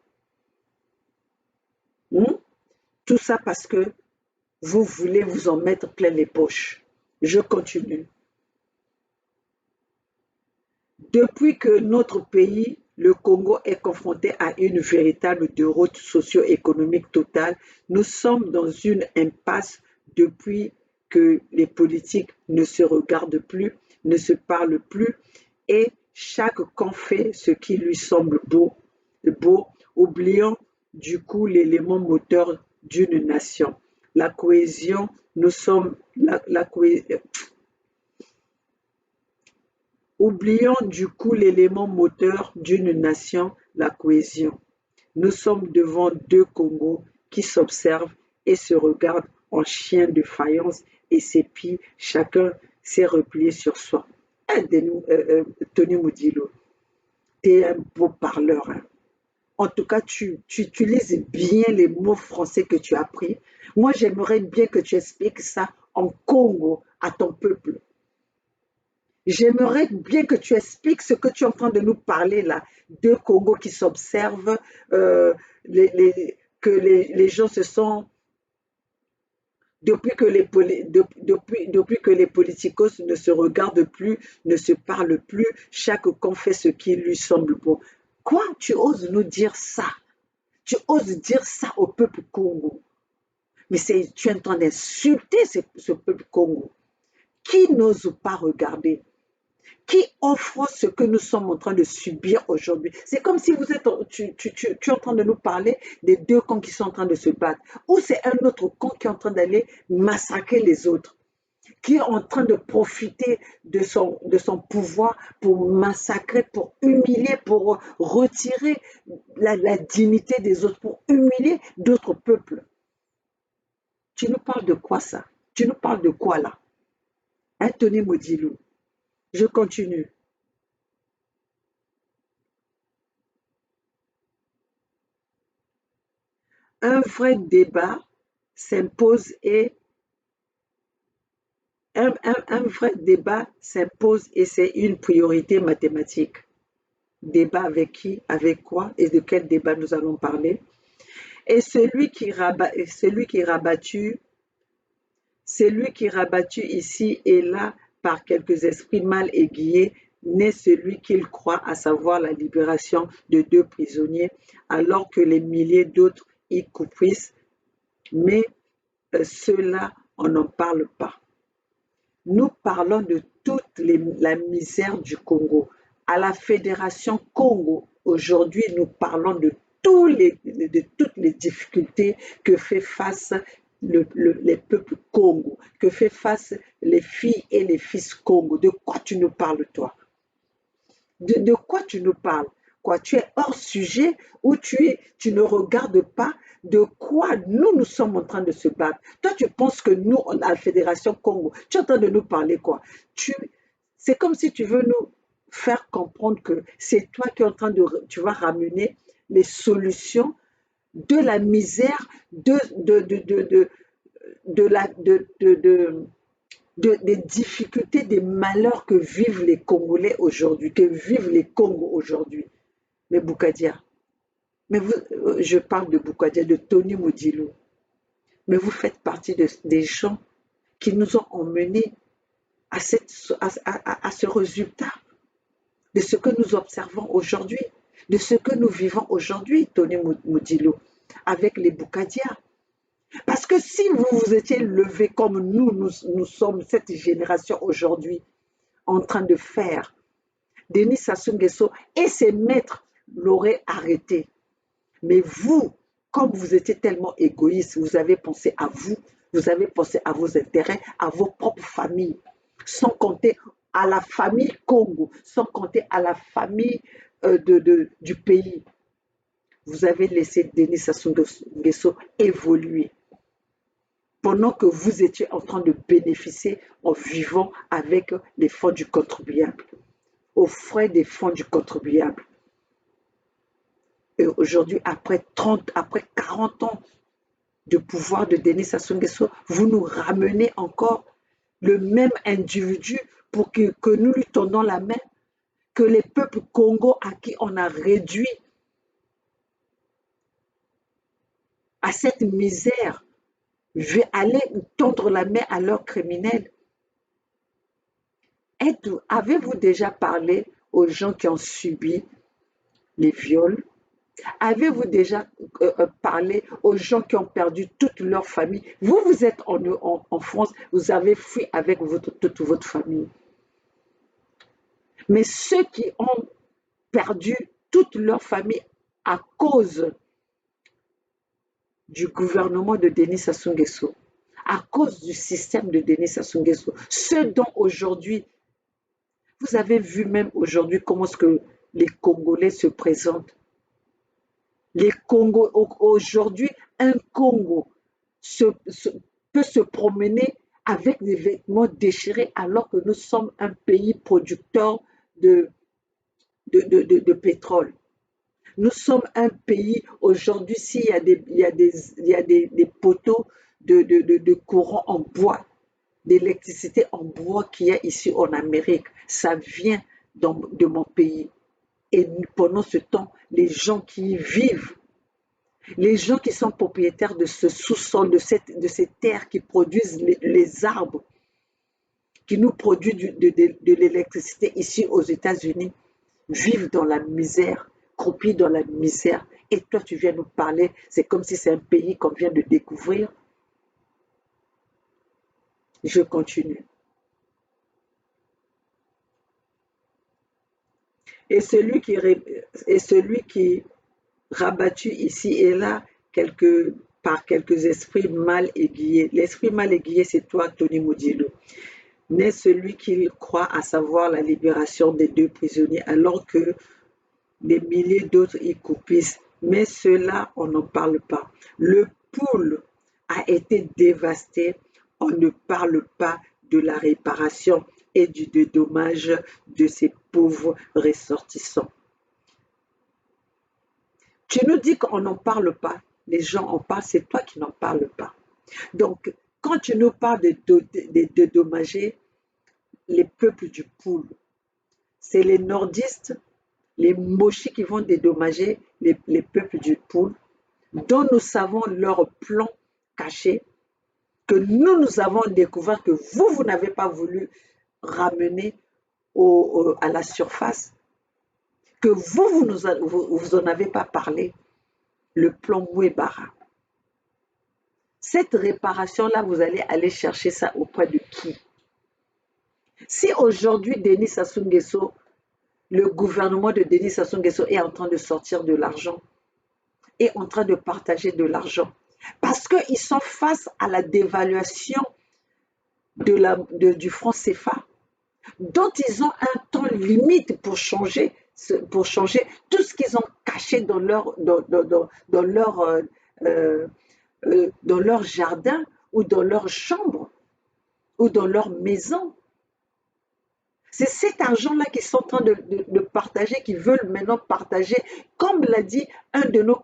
A: Tout ça parce que vous voulez vous en mettre plein les poches. Je continue. Depuis que notre pays, le Congo, est confronté à une véritable déroute socio-économique totale, nous sommes dans une impasse depuis que les politiques ne se regardent plus, ne se parlent plus, et chaque camp fait ce qui lui semble beau, oubliant du coup l'élément moteur d'une nation. La cohésion, nous sommes la cohésion. Oublions du coup l'élément moteur d'une nation, la cohésion. Nous sommes devant deux Congos qui s'observent et se regardent en chiens de faïence et s'épient, chacun s'est replié sur soi. Tony Moudilo, tu es un beau parleur. Hein. En tout cas, tu utilises bien les mots français que tu as appris. Moi, j'aimerais bien que tu expliques ça en Congo à ton peuple. J'aimerais bien que tu expliques ce que tu es en train de nous parler là. Deux Congos qui s'observent, que les gens se sont depuis que les politicos ne se regardent plus, ne se parlent plus, chaque camp fait ce qui lui semble bon. Quoi? Tu oses nous dire ça? Tu oses dire ça au peuple Congo? Mais tu es en train d'insulter ce peuple Congo qui n'ose pas regarder, qui offre ce que nous sommes en train de subir aujourd'hui. C'est comme si tu es en train de nous parler des deux camps qui sont en train de se battre, ou c'est un autre camp qui est en train d'aller massacrer les autres, qui est en train de profiter de son pouvoir pour massacrer, pour humilier, pour retirer la dignité des autres, pour humilier d'autres peuples. Tu nous parles de quoi ça? Tu nous parles de quoi là? Tony Modilou. Je continue. Un vrai débat s'impose et un vrai débat s'impose et c'est une priorité mathématique. Débat avec qui, avec quoi et de quel débat nous allons parler? Et celui qui rabattu ici et là par quelques esprits mal aiguillés n'est celui qu'il croit, à savoir la libération de deux prisonniers, alors que les milliers d'autres y coupissent, mais ceux-là, on n'en parle pas. Nous parlons de toute la misère du Congo. À la Fédération Congo, aujourd'hui, nous parlons de toutes les difficultés que fait face les peuples Congo, que fait face les filles et les fils Congo. De quoi tu nous parles, toi? De quoi tu nous parles? Quoi, tu es hors sujet ou tu ne regardes pas de quoi nous sommes en train de se battre. Toi, tu penses que nous, on a la Fédération Congo. Tu es en train de nous parler quoi? C'est comme si tu veux nous faire comprendre que c'est toi qui es en train tu vas ramener les solutions de la misère, des difficultés, des malheurs que vivent les Congolais aujourd'hui, que vivent les Congos aujourd'hui. Mais Boukadia, je parle de Boukadia, de Tony Moudilou, mais vous faites partie des gens qui nous ont emmenés à ce résultat, de ce que nous observons aujourd'hui, de ce que nous vivons aujourd'hui, Tony Moudilou, avec les Boukadia. Parce que si vous vous étiez levé comme nous sommes cette génération aujourd'hui en train de faire, Denis Sassou Nguesso et ses maîtres l'auraient arrêté. Mais vous, comme vous étiez tellement égoïste, vous avez pensé à vous, vous avez pensé à vos intérêts, à vos propres familles, sans compter à la famille Congo, sans compter à la famille du pays. Vous avez laissé Denis Sassou Nguesso évoluer pendant que vous étiez en train de bénéficier en vivant avec les fonds du contribuable, aux frais des fonds du contribuable. Et aujourd'hui, après 40 ans de pouvoir de Denis Sassou Nguesso, vous nous ramenez encore le même individu pour que nous lui tendons la main, que les peuples Congo à qui on a réduit à cette misère, aller tendre la main à leurs criminels. Avez-vous déjà parlé aux gens qui ont subi les viols? Avez-vous déjà parlé aux gens qui ont perdu toute leur famille? Vous êtes en France, vous avez fui avec toute votre famille. Mais ceux qui ont perdu toute leur famille à cause du gouvernement de Denis Sassou Nguesso, à cause du système de Denis Sassou Nguesso, ceux dont aujourd'hui, vous avez vu même aujourd'hui comment est-ce que les Congolais se présentent. Les Congos, aujourd'hui, un Congo peut se promener avec des vêtements déchirés alors que nous sommes un pays producteur de, de pétrole. Nous sommes un pays, aujourd'hui, s'il y a des poteaux de courant en bois, d'électricité en bois qu'il y a ici en Amérique, ça vient de mon pays. Et pendant ce temps, les gens qui y vivent, les gens qui sont propriétaires de ce sous-sol, de ces terres qui produisent les arbres, qui nous produisent de l'électricité ici aux États-Unis, vivent dans la misère, croupis dans la misère. Et toi, tu viens nous parler, c'est comme si c'est un pays qu'on vient de découvrir. Je continue. Et celui qui rabattu ici et là par quelques esprits mal aiguillés. L'esprit mal aiguillé, c'est toi, Tony Modilo. N'est celui qui croit à savoir la libération des 2 prisonniers alors que des milliers d'autres y coupissent. Mais cela, on n'en parle pas. Le pôle a été dévasté. On ne parle pas de la réparation et du dédommage de ces pauvres ressortissants. Tu nous dis qu'on n'en parle pas. Les gens en parlent, c'est toi qui n'en parles pas. Donc, quand tu nous parles de dédommager les peuples du Poule, c'est les nordistes, les mochis qui vont dédommager les peuples du Poule, dont nous savons leur plan caché, que nous avons découvert que vous n'avez pas voulu ramener à la surface, que vous en avez pas parlé, le plan Mouébara. Cette réparation-là, vous allez aller chercher ça auprès de qui? Si aujourd'hui, Denis Sassou Nguesso, le gouvernement de Denis Sassou Nguesso est en train de sortir de l'argent, est en train de partager de l'argent, parce qu'ils sont face à la dévaluation du franc CFA, dont ils ont un temps limite pour changer tout ce qu'ils ont caché dans leur jardin ou dans leur chambre ou dans leur maison. C'est cet argent-là qu'ils sont en train de partager, qu'ils veulent maintenant partager, comme l'a dit un de nos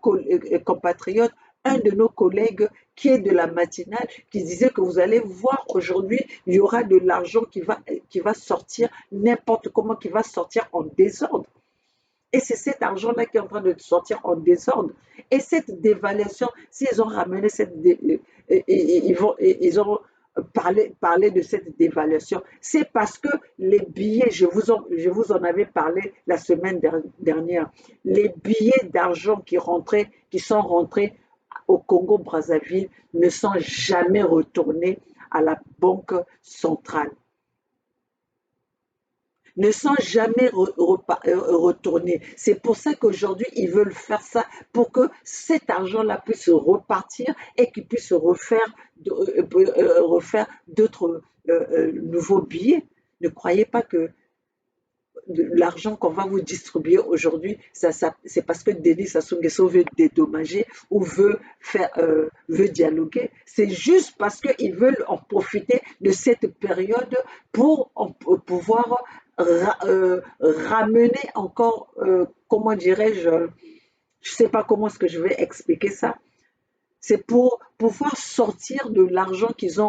A: compatriotes, un de nos collègues qui est de la matinale, qui disait que vous allez voir aujourd'hui, il y aura de l'argent qui va sortir n'importe comment, qui va sortir en désordre. Et c'est cet argent-là qui est en train de sortir en désordre. Et cette dévaluation, s'ils ont ramené ils ont parlé de cette dévaluation, c'est parce que les billets, je vous en avais parlé la semaine dernière, les billets d'argent qui sont rentrés au Congo-Brazzaville ne sont jamais retournés à la banque centrale. Ne sont jamais retournés. C'est pour ça qu'aujourd'hui, ils veulent faire ça, pour que cet argent-là puisse repartir et qu'ils puissent refaire d'autres nouveaux billets. Ne croyez pas que l'argent qu'on va vous distribuer aujourd'hui, c'est parce que Denis Sassou Nguesso veut dédommager ou veut dialoguer. C'est juste parce qu'ils veulent en profiter de cette période pour pouvoir ramener encore, comment dirais-je, ne sais pas comment est-ce que je vais expliquer ça. C'est pour pouvoir sortir de l'argent qu'ils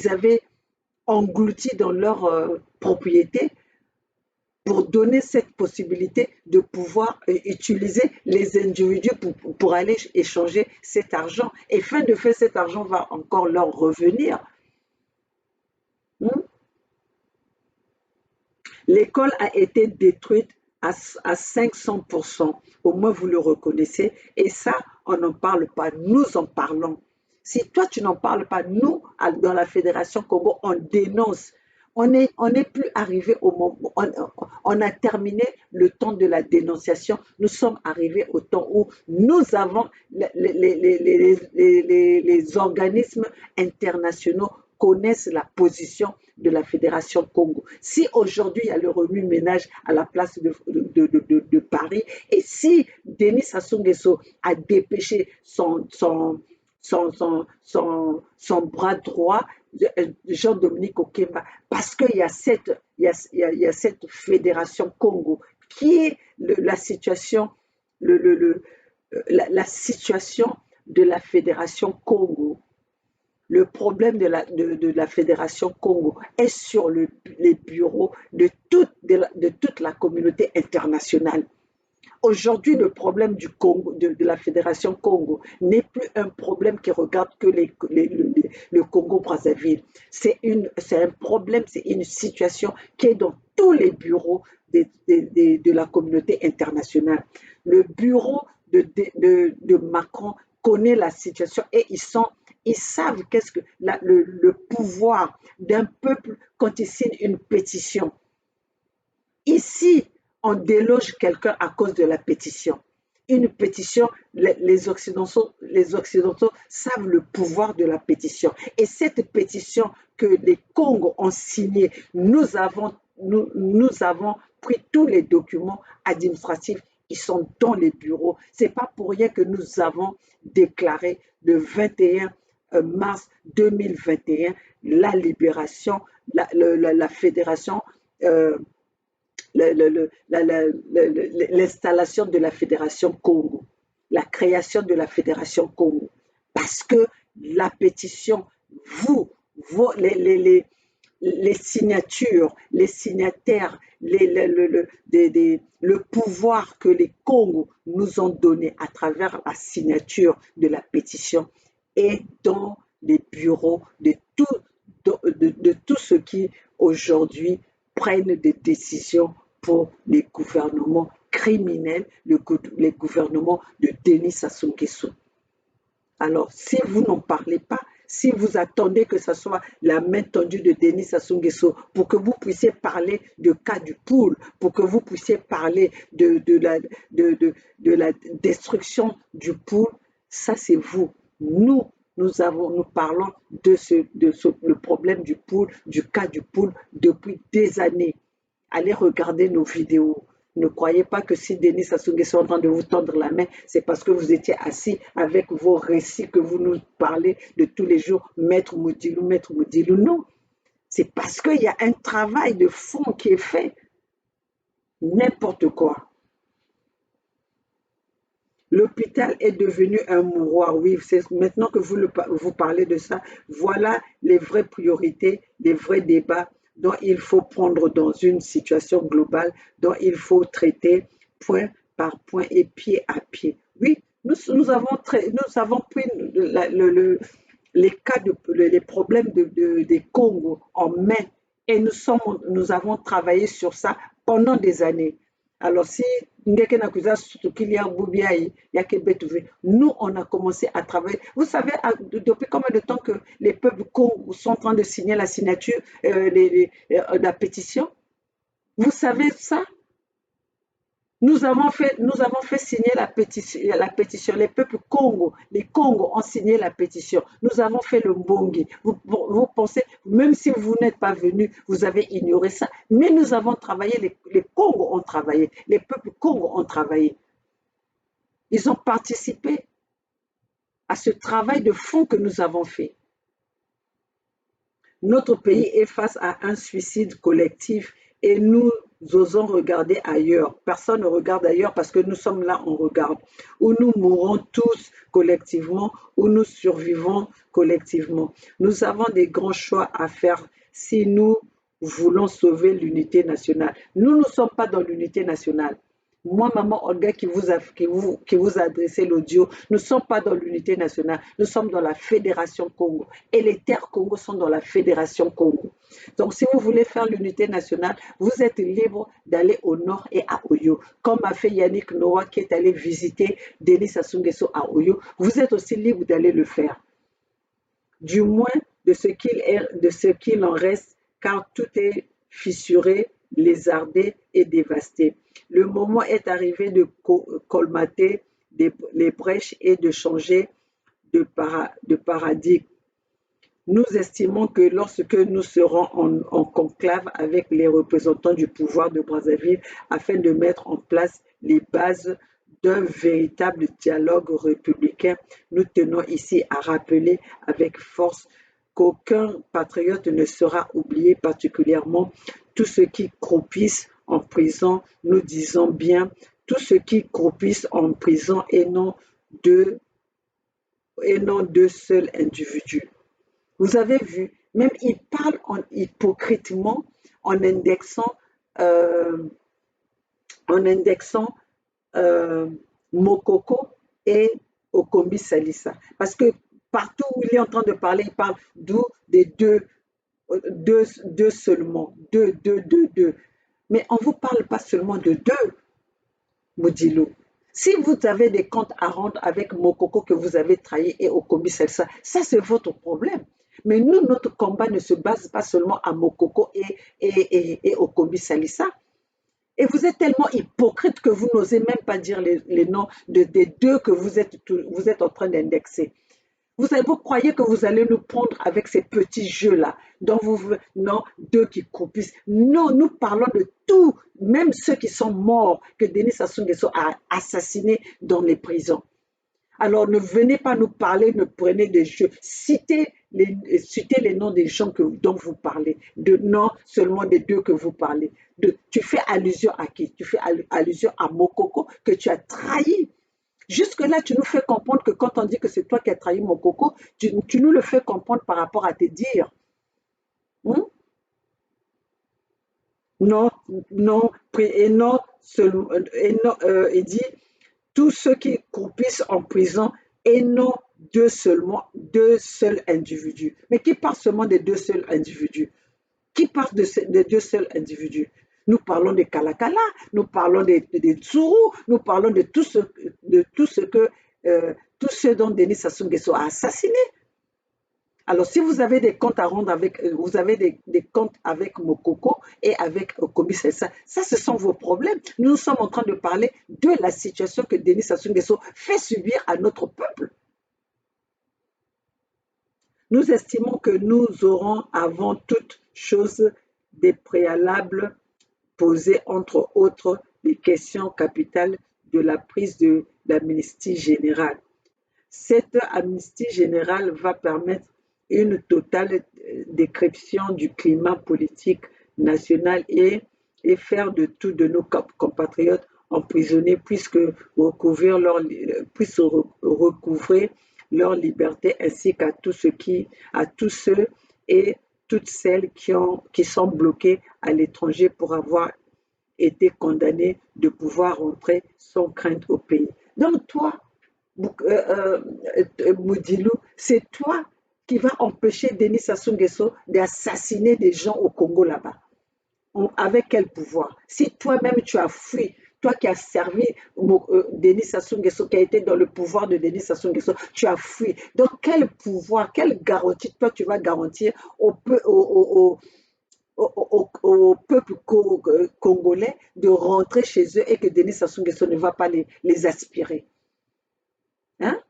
A: avaient englouti dans leur propriété, pour donner cette possibilité de pouvoir utiliser les individus pour aller échanger cet argent. Et fin de fait, cet argent va encore leur revenir. L'école a été détruite à 500%. Au moins, vous le reconnaissez. Et ça, on n'en parle pas. Nous en parlons. Si toi, tu n'en parles pas, nous, dans la Fédération Congo, on dénonce. On n'est plus arrivé au moment, on a terminé le temps de la dénonciation. Nous sommes arrivés au temps où nous avons les organismes internationaux connaissent la position de la Fédération Congo. Si aujourd'hui il y a le remue-ménage à la place de Paris, et si Denis Sassou Nguesso a dépêché son bras droit, Jean-Dominique Okemba, parce qu'il y a cette fédération Congo qui est la situation, la situation de la fédération Congo. Le problème de la fédération Congo est sur les bureaux de toute la communauté internationale. Aujourd'hui, le problème du Congo, de la Fédération Congo n'est plus un problème qui regarde que le Congo-Brazzaville. C'est un problème, c'est une situation qui est dans tous les bureaux de la communauté internationale. Le bureau de Macron connaît la situation et ils savent qu'est-ce que le pouvoir d'un peuple quand il signe une pétition. Ici, on déloge quelqu'un à cause de la pétition. Une pétition, les Occidentaux savent le pouvoir de la pétition. Et cette pétition que les Congos ont signée, nous avons pris tous les documents administratifs, ils sont dans les bureaux. Ce n'est pas pour rien que nous avons déclaré le 21 mars 2021 la libération, la fédération l'installation de la Fédération Congo, la création de la Fédération Congo. Parce que la pétition, les signatures, les signataires, le pouvoir que les Congos nous ont donné à travers la signature de la pétition est dans les bureaux de tous ceux qui aujourd'hui prennent des décisions pour les gouvernements criminels, les gouvernements de Denis Sassou Nguesso. Alors, si vous n'en parlez pas, si vous attendez que ce soit la main tendue de Denis Sassou Nguesso pour que vous puissiez parler du cas du pool, pour que vous puissiez parler de la destruction du pool, ça c'est vous. Nous parlons le problème du pool, du cas du pool depuis des années. Allez regarder nos vidéos. Ne croyez pas que si Denis Sassou Nguesso est en train de vous tendre la main, c'est parce que vous étiez assis avec vos récits que vous nous parlez de tous les jours, Maître Moudilou, Maître Moudilou. Non, c'est parce qu'il y a un travail de fond qui est fait. N'importe quoi. L'hôpital est devenu un mouroir. Oui, c'est maintenant que vous parlez de ça. Voilà les vraies priorités, les vrais débats dont il faut prendre dans une situation globale, dont il faut traiter point par point et pied à pied. Oui, nous avons pris les problèmes des Congo en main et nous avons travaillé sur ça pendant des années. Alors si nous, on a commencé à travailler. Vous savez, depuis combien de temps que les peuples Congo sont en train de signer la signature, la pétition? Vous savez ça? Nous avons fait signer la pétition. Les peuples Congo, les Congos ont signé la pétition. Nous avons fait le Mbongi. Vous pensez, même si vous n'êtes pas venus, vous avez ignoré ça. Mais nous avons travaillé, les Congos ont travaillé, les peuples Congos ont travaillé. Ils ont participé à ce travail de fond que nous avons fait. Notre pays est face à un suicide collectif et nous osons regarder ailleurs. Personne ne regarde ailleurs parce que nous sommes là, on regarde. Où nous mourons tous collectivement, où nous survivons collectivement. Nous avons des grands choix à faire si nous voulons sauver l'unité nationale. Nous ne sommes pas dans l'unité nationale. Moi, maman Olga, qui vous a adressé l'audio, nous ne sommes pas dans l'unité nationale, nous sommes dans la Fédération Congo. Et les terres Congo sont dans la Fédération Congo. Donc, si vous voulez faire l'unité nationale, vous êtes libre d'aller au nord et à Oyo. Comme a fait Yannick Noah qui est allé visiter Denis Sassou Nguesso à Oyo, vous êtes aussi libre d'aller le faire. Du moins de ce qu'il en reste, car tout est fissuré, lézardé et dévasté. Le moment est arrivé de colmater les brèches et de changer de paradigme. Nous estimons que lorsque nous serons en conclave avec les représentants du pouvoir de Brazzaville afin de mettre en place les bases d'un véritable dialogue républicain, nous tenons ici à rappeler avec force qu'aucun patriote ne sera oublié, particulièrement tous ceux qui croupissent en prison, nous disons bien tous ceux qui croupissent en prison deux, et non deux seuls individus. Vous avez vu, même il parle hypocritement en indexant, euh, en indexant euh, Mokoko et Okombi Salissa. Parce que partout où il est en train de parler, il parle d'où des deux seulement, deux. Mais on ne vous parle pas seulement de deux, Modilo. Si vous avez des comptes à rendre avec Mokoko que vous avez trahi et Okombi Salissa, ça c'est votre problème. Mais nous, notre combat ne se base pas seulement à Mokoko et Okombi Salissa. Et vous êtes tellement hypocrite que vous n'osez même pas dire les noms des deux que vous êtes en train d'indexer. Vous croyez que vous allez nous prendre avec ces petits jeux-là, non, deux qui croupissent. Non, nous parlons de tout, même ceux qui sont morts, que Denis Sassou Nguesso a assassinés dans les prisons. Alors ne venez pas nous parler, ne prenez des jeux. Citez les noms des gens dont vous parlez, non seulement des deux que vous parlez. Tu fais allusion à qui? Tu fais allusion à Mokoko que tu as trahi. Jusque-là, tu nous fais comprendre que quand on dit que c'est toi qui as trahi Mokoko, tu nous le fais comprendre par rapport à tes dires. Hmm? Non, non, et non, il dit tous ceux qui croupissent en prison et non deux seuls individus. Mais qui parle seulement des deux seuls individus? Qui parle des deux seuls individus? Nous parlons des Kalakala, nous parlons des Tsuru, nous parlons de tout tous ceux dont Denis Sassou Nguesso a assassiné. Alors, si vous avez des comptes à rendre vous avez des comptes avec Mokoko et avec Okombi Salissa, ça, ce sont vos problèmes. Nous sommes en train de parler de la situation que Denis Sassou Nguesso fait subir à notre peuple. Nous estimons que nous aurons avant toute chose des préalables posés, entre autres, les questions capitales de la prise de l'amnistie générale. Cette amnistie générale va permettre une totale décryption du climat politique national et faire de tous de nos compatriotes emprisonnés puissent recouvrir leur liberté ainsi qu'à tous ceux et toutes celles qui sont bloqués à l'étranger pour avoir été condamnés de pouvoir rentrer sans crainte au pays. Donc toi, Modilou, c'est toi qui vas empêcher Denis Sassou Nguesso d'assassiner des gens au Congo là-bas. Avec quel pouvoir? Si toi-même tu as fui, toi qui as servi Denis Sassou Nguesso, qui a été dans le pouvoir de Denis Sassou Nguesso, tu as fui. Donc quel pouvoir, quelle garantie toi tu vas garantir au peuple congolais de rentrer chez eux et que Denis Sassou Nguesso ne va pas les aspirer? Hein?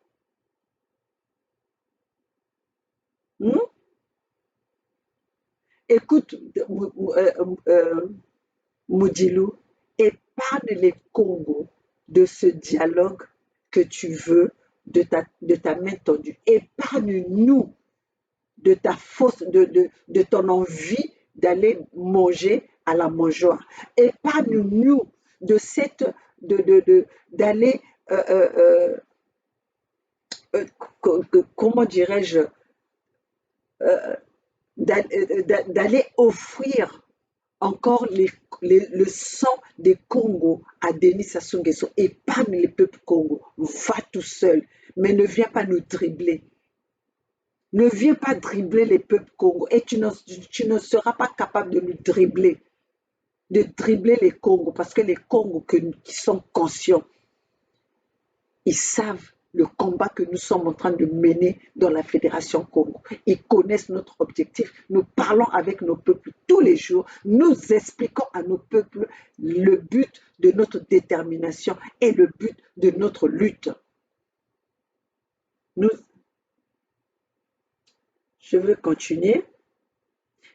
A: Hmm? Écoute, Modilou, épargne les Congos de ce dialogue que tu veux de ta main tendue. Épargne-nous de ta fausse, de ton envie d'aller manger à la mangeoire. Épargne-nous de cette, d'aller, euh, euh, euh, comment dirais-je, d'aller offrir encore le sang des Congos à Denis Sassou Nguesso. Épargne les peuples Congo. Va tout seul, mais ne viens pas nous dribbler. Ne viens pas dribbler les peuples Congo et tu ne seras pas capable de nous dribbler, de dribbler les Congos parce que les Congos qui sont conscients, ils savent le combat que nous sommes en train de mener dans la Fédération Congo. Ils connaissent notre objectif. Nous parlons avec nos peuples tous les jours. Nous expliquons à nos peuples le but de notre détermination et le but de notre lutte. Nous, Je veux continuer.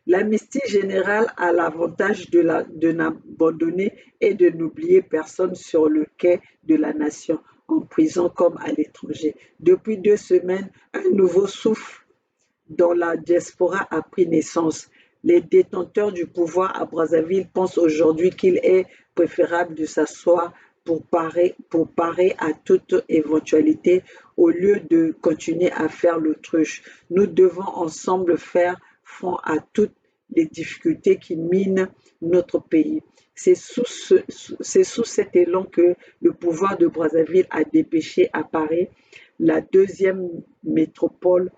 A: L'amnistie générale a l'avantage de n'abandonner et de n'oublier personne sur le quai de la nation, en prison comme à l'étranger. Depuis 2 semaines, un nouveau souffle dans la diaspora a pris naissance. Les détenteurs du pouvoir à Brazzaville pensent aujourd'hui qu'il est préférable de s'asseoir pour parer à toute éventualité au lieu de continuer à faire l'autruche. Nous devons ensemble faire front à toutes les difficultés qui minent notre pays. C'est sous cet élan que le pouvoir de Brazzaville a dépêché à Paris, la deuxième métropole,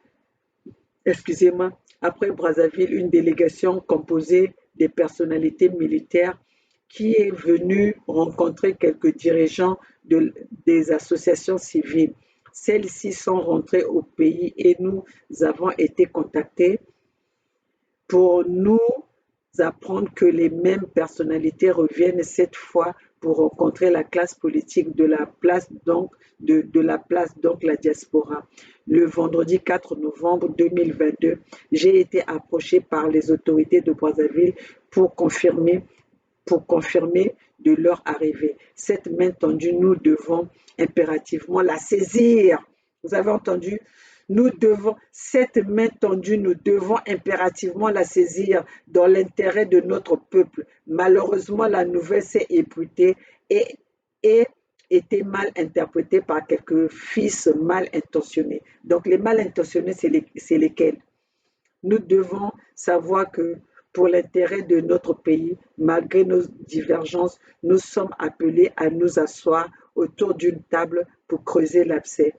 A: après Brazzaville, une délégation composée des personnalités militaires qui est venue rencontrer quelques dirigeants des associations civiles. Celles-ci sont rentrées au pays et nous avons été contactés pour nous apprendre que les mêmes personnalités reviennent cette fois pour rencontrer la classe politique de la place, donc la diaspora. Le vendredi 4 novembre 2022, j'ai été approché par les autorités de Brazzaville pour confirmer de leur arrivée. Cette main tendue, nous devons impérativement la saisir. Vous avez entendu? Cette main tendue, nous devons impérativement la saisir dans l'intérêt de notre peuple. Malheureusement, la nouvelle s'est ébruitée et été mal interprétée par quelques fils mal intentionnés. Donc, les mal intentionnés, c'est lesquels? Nous devons savoir que pour l'intérêt de notre pays, malgré nos divergences, nous sommes appelés à nous asseoir autour d'une table pour creuser l'abcès.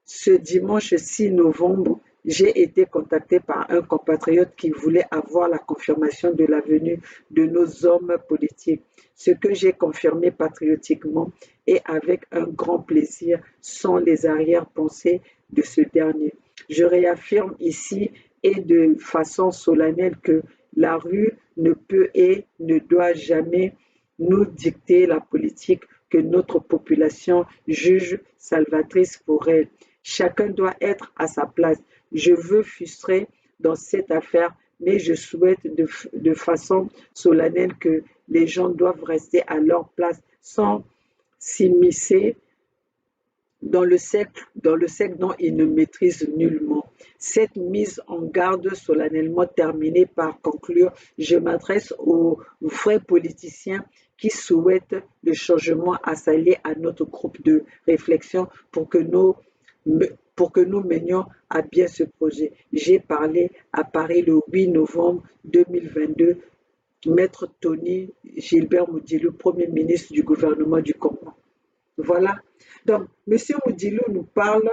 A: Ce dimanche 6 novembre, j'ai été contacté par un compatriote qui voulait avoir la confirmation de la venue de nos hommes politiques, ce que j'ai confirmé patriotiquement et avec un grand plaisir sans les arrière-pensées de ce dernier. Je réaffirme ici et de façon solennelle que la rue ne peut et ne doit jamais nous dicter la politique que notre population juge salvatrice pour elle. Chacun doit être à sa place. Je veux frustrer dans cette affaire, mais je souhaite de façon solennelle que les gens doivent rester à leur place sans s'immiscer dans le cercle dont ils ne maîtrisent nullement. Cette mise en garde solennellement terminée par conclure, je m'adresse aux vrais politiciens qui souhaitent le changement à s'allier à notre groupe de réflexion pour que nous menions à bien ce projet. J'ai parlé à Paris le 8 novembre 2022, Maître Tony Gilbert Moudilou, Premier ministre du gouvernement du Congo. Voilà. Donc, M. Moudilou nous parle.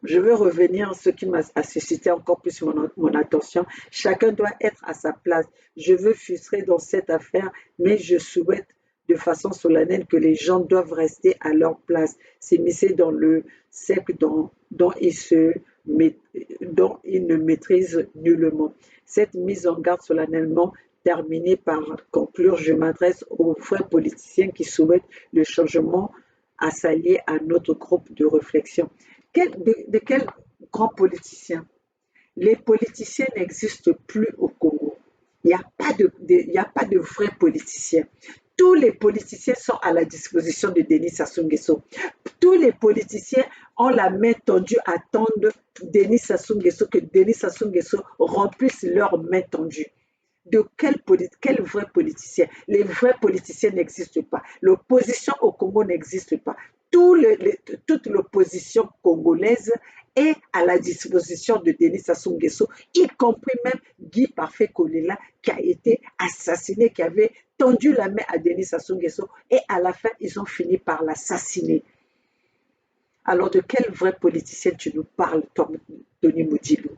A: Je veux revenir à ce qui m'a suscité encore plus mon attention. Chacun doit être à sa place. Je veux frustrer dans cette affaire, mais je souhaite de façon solennelle que les gens doivent rester à leur place, s'immiscer dans le cercle dont ils ne maîtrisent nullement. Cette mise en garde solennellement terminée par conclure, je m'adresse aux vrais politiciens qui souhaitent le changement à s'allier à notre groupe de réflexion. De quel grand politicien? Les politiciens n'existent plus au Congo. Il n'y a pas de vrais politiciens. Tous les politiciens sont à la disposition de Denis Sassou Nguesso. Tous les politiciens ont la main tendue, attendent Denis Sassou Nguesso, que Denis Sassou Nguesso remplisse leur main tendue. De quel vrai politicien? Les vrais politiciens n'existent pas. L'opposition au Congo n'existe pas. Toute l'opposition congolaise est à la disposition de Denis Sassou Nguesso, y compris même Guy Parfait Kolela, qui a été assassiné, qui avait tendu la main à Denis Sassou Nguesso, et à la fin, ils ont fini par l'assassiner. Alors, de quel vrai politicien tu nous parles, Tony Moudilou?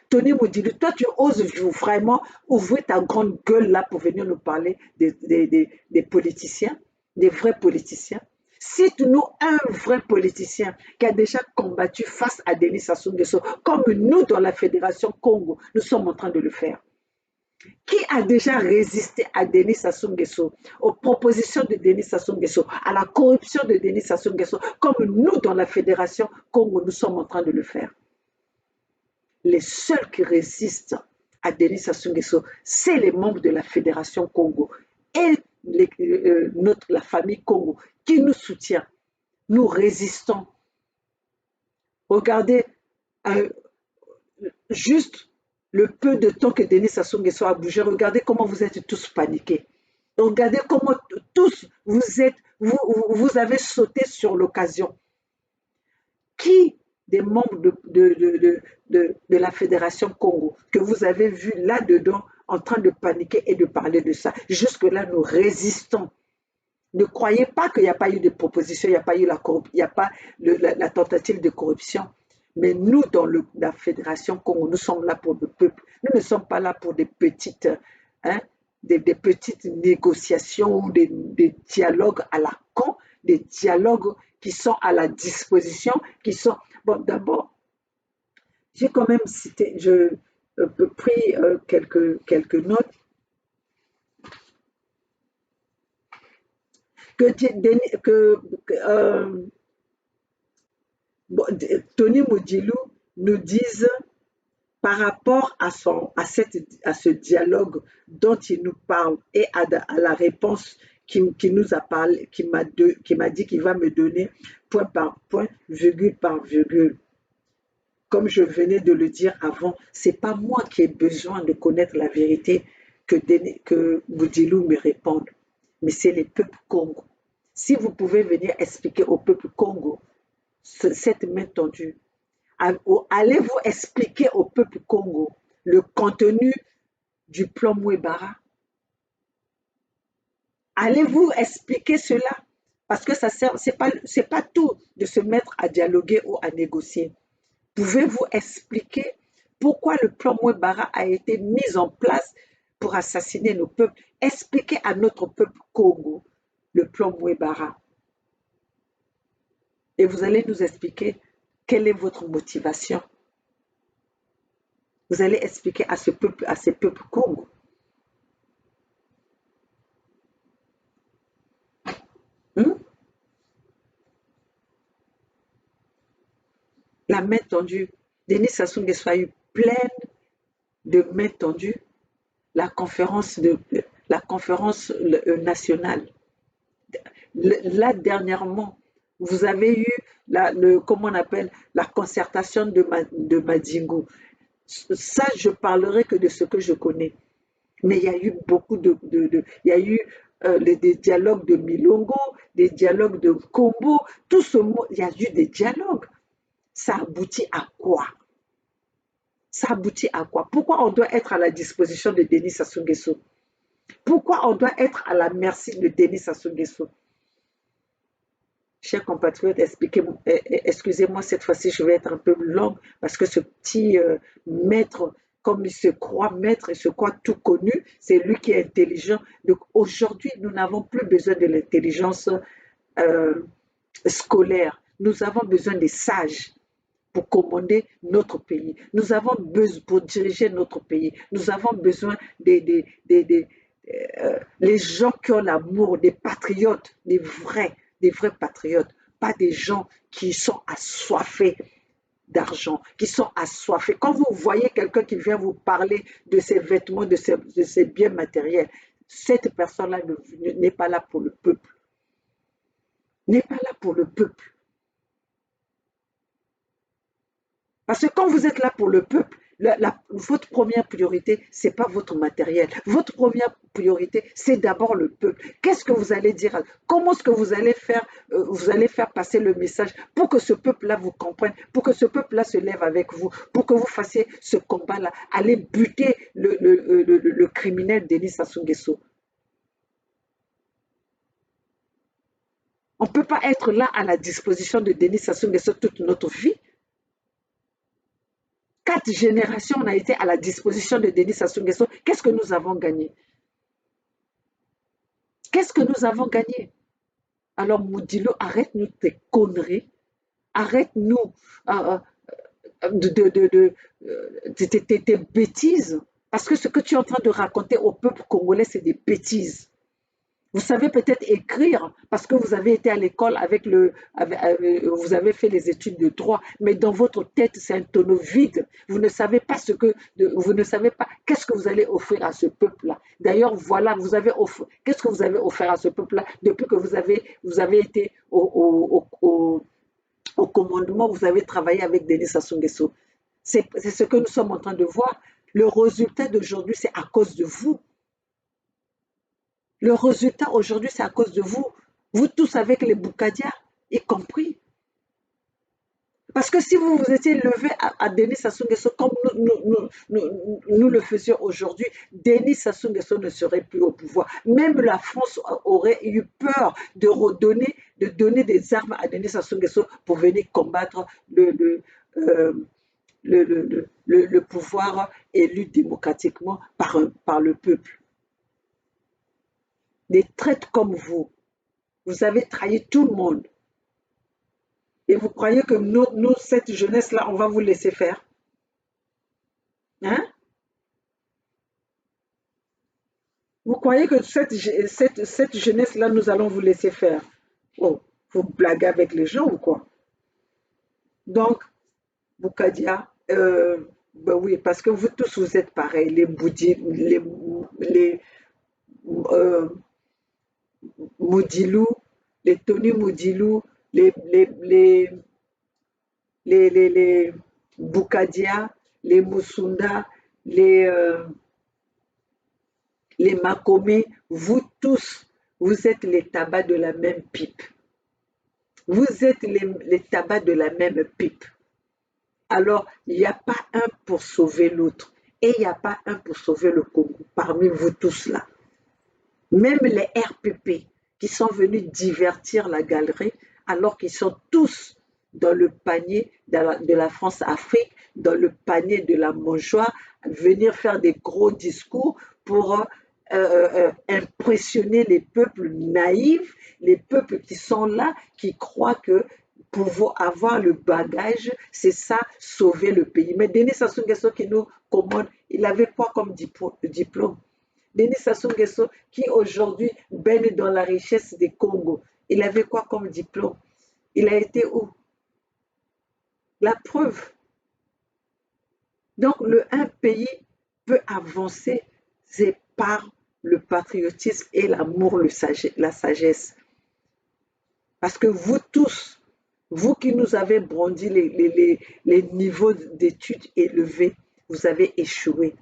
A: Tony Moudilou, toi, tu oses vraiment ouvrir ta grande gueule là pour venir nous parler des politiciens, des vrais politiciens? Cite-nous un vrai politicien qui a déjà combattu face à Denis Sassou Nguesso, comme nous dans la Fédération Congo, nous sommes en train de le faire. Qui a déjà résisté à Denis Sassou Nguesso, aux propositions de Denis Sassou Nguesso, à la corruption de Denis Sassou Nguesso, comme nous dans la Fédération Congo, nous sommes en train de le faire? les seuls qui résistent à Denis Sassou Nguesso, c'est les membres de la Fédération Congo et la famille Congo qui nous soutient. Nous résistons. Regardez, juste le peu de temps que Denis Sassou Nguesso a bougé, regardez comment vous êtes tous paniqués. Regardez comment tous vous avez sauté sur l'occasion. Qui des membres de la Fédération Congo que vous avez vu là-dedans en train de paniquer et de parler de ça? Jusque-là, nous résistons. Ne croyez pas qu'il n'y a pas eu de proposition, il n'y a pas eu la tentative de corruption. Mais nous, dans la Fédération Congo, nous sommes là pour le peuple. Nous ne sommes pas là pour des petites négociations ou des dialogues à la con, des dialogues qui sont à la disposition, qui sont... Bon, d'abord, j'ai quand même cité, pris quelques notes. Tony Modilou nous dise par rapport à ce dialogue dont il nous parle et à la réponse qu'il nous a parlé, qu'il m'a dit qu'il va me donner point par point, virgule par virgule. Comme je venais de le dire avant, c'est pas moi qui ai besoin de connaître la vérité que Modilou me réponde, mais c'est les peuples Congo. Si vous pouvez venir expliquer au peuple Congo cette main tendue, allez-vous expliquer au peuple Congo le contenu du plan Mouebara? Allez-vous expliquer cela? Parce que c'est pas tout de se mettre à dialoguer ou à négocier. Pouvez-vous expliquer pourquoi le plan Mouebara a été mis en place pour assassiner nos peuples? Expliquez à notre peuple Congo le plan Mouebara. Et vous allez nous expliquer quelle est votre motivation. Vous allez expliquer à ces peuples Congo. La main tendue. Denis Sassou Nguesso a eu pleine de mains tendues. La conférence nationale. Là, dernièrement, vous avez eu comment on appelle, la concertation de Madingo. Ça, je parlerai que de ce que je connais. Mais il y a eu beaucoup il y a eu des dialogues de Milongo, des dialogues de Combo, tout ce mot, il y a eu des dialogues. Ça aboutit à quoi? Ça aboutit à quoi? Pourquoi on doit être à la disposition de Denis Sassou Nguesso? Pourquoi on doit être à la merci de Denis Sassou Nguesso? Chers compatriotes, excusez-moi, cette fois-ci, je vais être un peu longue parce que ce petit maître, comme il se croit maître, il se croit tout connu, c'est lui qui est intelligent. Donc aujourd'hui, nous n'avons plus besoin de l'intelligence scolaire. Nous avons besoin des sages pour commander notre pays. Nous avons besoin pour diriger notre pays. Nous avons besoin les gens qui ont l'amour, des patriotes, des vrais patriotes, pas des gens qui sont assoiffés d'argent, qui sont assoiffés. Quand vous voyez quelqu'un qui vient vous parler de ses vêtements, de ses biens matériels, cette personne-là n'est pas là pour le peuple. N'est pas là pour le peuple. Parce que quand vous êtes là pour le peuple, votre première priorité, ce n'est pas votre matériel. Votre première priorité, c'est d'abord le peuple. Qu'est-ce que vous allez dire? Comment est-ce que vous allez faire passer le message pour que ce peuple-là vous comprenne, pour que ce peuple-là se lève avec vous, pour que vous fassiez ce combat-là, allez buter le criminel Denis Sassou Nguesso. On ne peut pas être là à la disposition de Denis Sassou Nguesso toute notre vie. 4 générations, on a été à la disposition de Denis Sassou Nguesso. Qu'est-ce que nous avons gagné? Qu'est-ce que nous avons gagné? Alors, Modilou, arrête-nous tes conneries. Arrête-nous tes bêtises. Parce que ce que tu es en train de raconter au peuple congolais, c'est des bêtises. Vous savez peut-être écrire parce que vous avez été à l'école vous avez fait les études de droit, mais dans votre tête, c'est un tonneau vide. Vous ne savez pas vous ne savez pas qu'est-ce que vous allez offrir à ce peuple-là. D'ailleurs, voilà, qu'est-ce que vous avez offert à ce peuple-là depuis que vous avez été au commandement, vous avez travaillé avec Denis Sassou Nguesso. C'est ce que nous sommes en train de voir. Le résultat d'aujourd'hui, c'est à cause de vous. Le résultat aujourd'hui, c'est à cause de vous. Vous tous avec les Boukadia, y compris. Parce que si vous vous étiez levé à Denis Sassou Nguesso comme nous le faisions aujourd'hui, Denis Sassou Nguesso ne serait plus au pouvoir. Même la France aurait eu peur de donner des armes à Denis Sassou Nguesso pour venir combattre euh, le pouvoir élu démocratiquement par le peuple. Des traites comme vous avez trahi tout le monde. Et vous croyez que nous cette jeunesse-là, on va vous laisser faire? Hein? Vous croyez que cette jeunesse-là, nous allons vous laisser faire? Oh, vous blaguez avec les gens ou quoi? Donc, Boukadia, ben oui, parce que vous tous, vous êtes pareils, les Boudi, les euh, Moudilou, les Tony Moudilou, les les Boukadia, les Moussunda, les, euh, les Makomé, vous tous, vous êtes les tabacs de la même pipe. Vous êtes les tabacs de la même pipe. Alors, il n'y a pas un pour sauver l'autre. Et il n'y a pas un pour sauver le Congo parmi vous tous là. Même les RPP qui sont venus divertir la galerie alors qu'ils sont tous dans le panier de la France-Afrique, dans le panier de la mangeoire, venir faire des gros discours pour impressionner les peuples naïfs, les peuples qui sont là, qui croient que pour avoir le bagage, c'est ça, sauver le pays. Mais Denis Sassou Nguesso qui nous commande, il avait quoi comme diplôme? Denis Sassou Nguesso, qui aujourd'hui baigne dans la richesse des Congo, il avait quoi comme diplôme? Il a été où? La preuve. Donc, un pays peut avancer, c'est par le patriotisme et l'amour, la sagesse. Parce que vous tous, vous qui nous avez brandi les niveaux d'études élevés, vous avez échoué.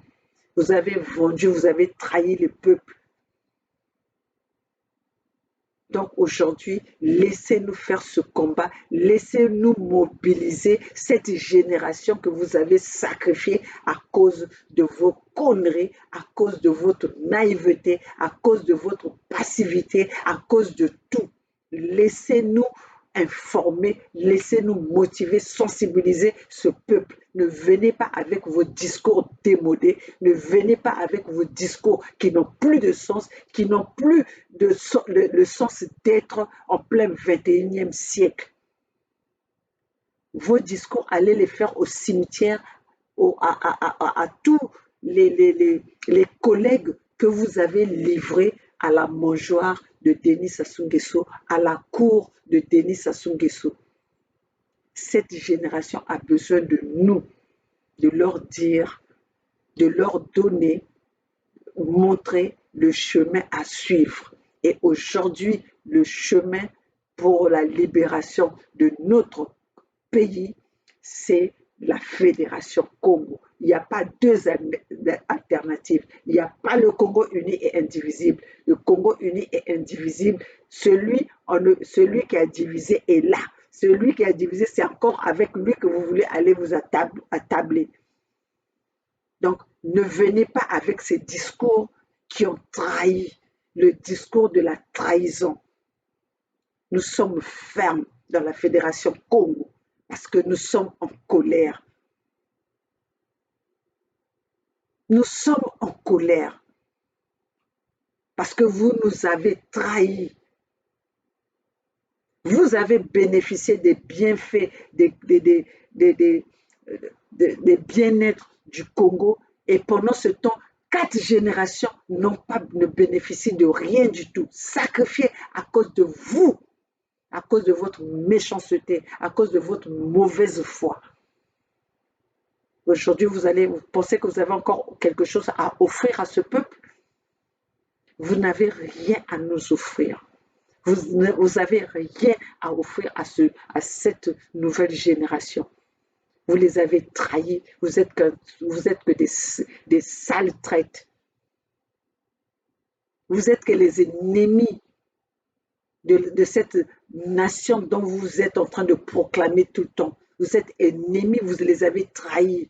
A: Vous avez vendu, vous avez trahi le peuple. Donc aujourd'hui, laissez-nous faire ce combat, laissez-nous mobiliser cette génération que vous avez sacrifiée à cause de vos conneries, à cause de votre naïveté, à cause de votre passivité, à cause de tout. Laissez-nous informer, laissez-nous motiver, sensibiliser ce peuple. Ne venez pas avec vos discours démodés, ne venez pas avec vos discours qui n'ont plus de sens, qui n'ont plus le sens d'être en plein 21e siècle. Vos discours, allez les faire au cimetière, à tous les collègues que vous avez livrés à la mangeoire de Denis Sassou Nguesso, à la cour de Denis Sassou Nguesso. Cette génération a besoin de nous, de leur dire, de leur donner, montrer le chemin à suivre. Et aujourd'hui, le chemin pour la libération de notre pays, c'est la Fédération Congo. Il n'y a pas deux alternatives. Il n'y a pas le Congo uni et indivisible. Le Congo uni et indivisible, celui qui a divisé est là. Celui qui a divisé, c'est encore avec lui que vous voulez aller vous attabler. Donc, ne venez pas avec ces discours qui ont trahi, le discours de la trahison. Nous sommes fermes dans la Fédération Congo parce que nous sommes en colère. Nous sommes en colère parce que vous nous avez trahis. Vous avez bénéficié des bienfaits, des bien-être du Congo et pendant ce temps, 4 générations ne bénéficient de rien du tout, sacrifiés à cause de vous, à cause de votre méchanceté, à cause de votre mauvaise foi. Aujourd'hui, vous pensez que vous avez encore quelque chose à offrir à ce peuple? Vous n'avez rien à nous offrir. Vous n'avez rien à offrir à cette nouvelle génération. Vous les avez trahis. Vous êtes que des sales traites. Vous êtes que les ennemis de cette nation dont vous êtes en train de proclamer tout le temps. Vous êtes ennemis, vous les avez trahis.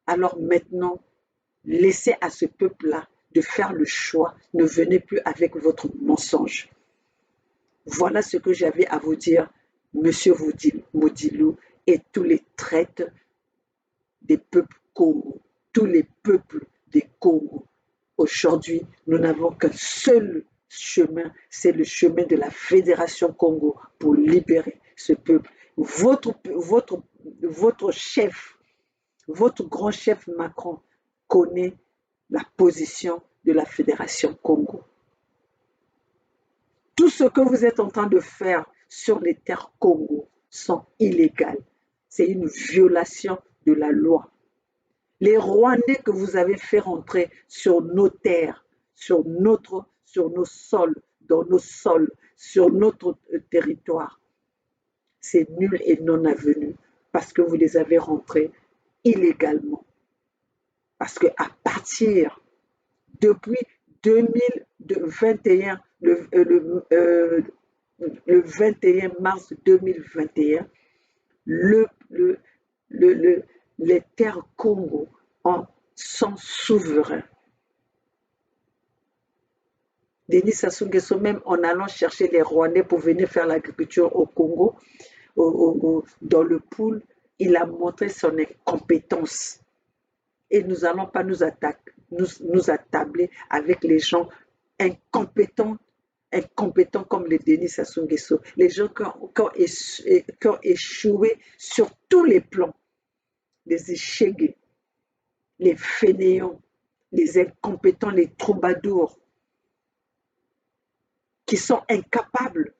A: Alors maintenant, laissez à ce peuple-là de faire le choix. Ne venez plus avec votre mensonge. Voilà ce que j'avais à vous dire, Monsieur Modilou, et tous les traites des peuples Congo, tous les peuples des Congo. Aujourd'hui, nous n'avons qu'un seul chemin, c'est le chemin de la Fédération Congo pour libérer ce peuple. Votre chef, votre grand chef Macron connaît la position de la Fédération Congo. Tout ce que vous êtes en train de faire sur les terres Congo sont illégales. C'est une violation de la loi. Les Rwandais que vous avez fait rentrer sur nos terres, sur nos sols, dans nos sols, sur notre territoire, c'est nul et non avenu parce que vous les avez rentrés illégalement. Parce qu'à partir, depuis 2021, le 21 mars 2021, les terres Congo sont souverains. Denis Sassou Nguesso, même en allant chercher les Rwandais pour venir faire l'agriculture au Congo, dans le pool, il a montré son incompétence. Et nous n'allons pas nous attabler avec les gens incompétents comme les Denis Sassou Nguesso, les gens qui ont échoué sur tous les plans, les échegués, les fainéants, les incompétents, les troubadours, qui sont incapables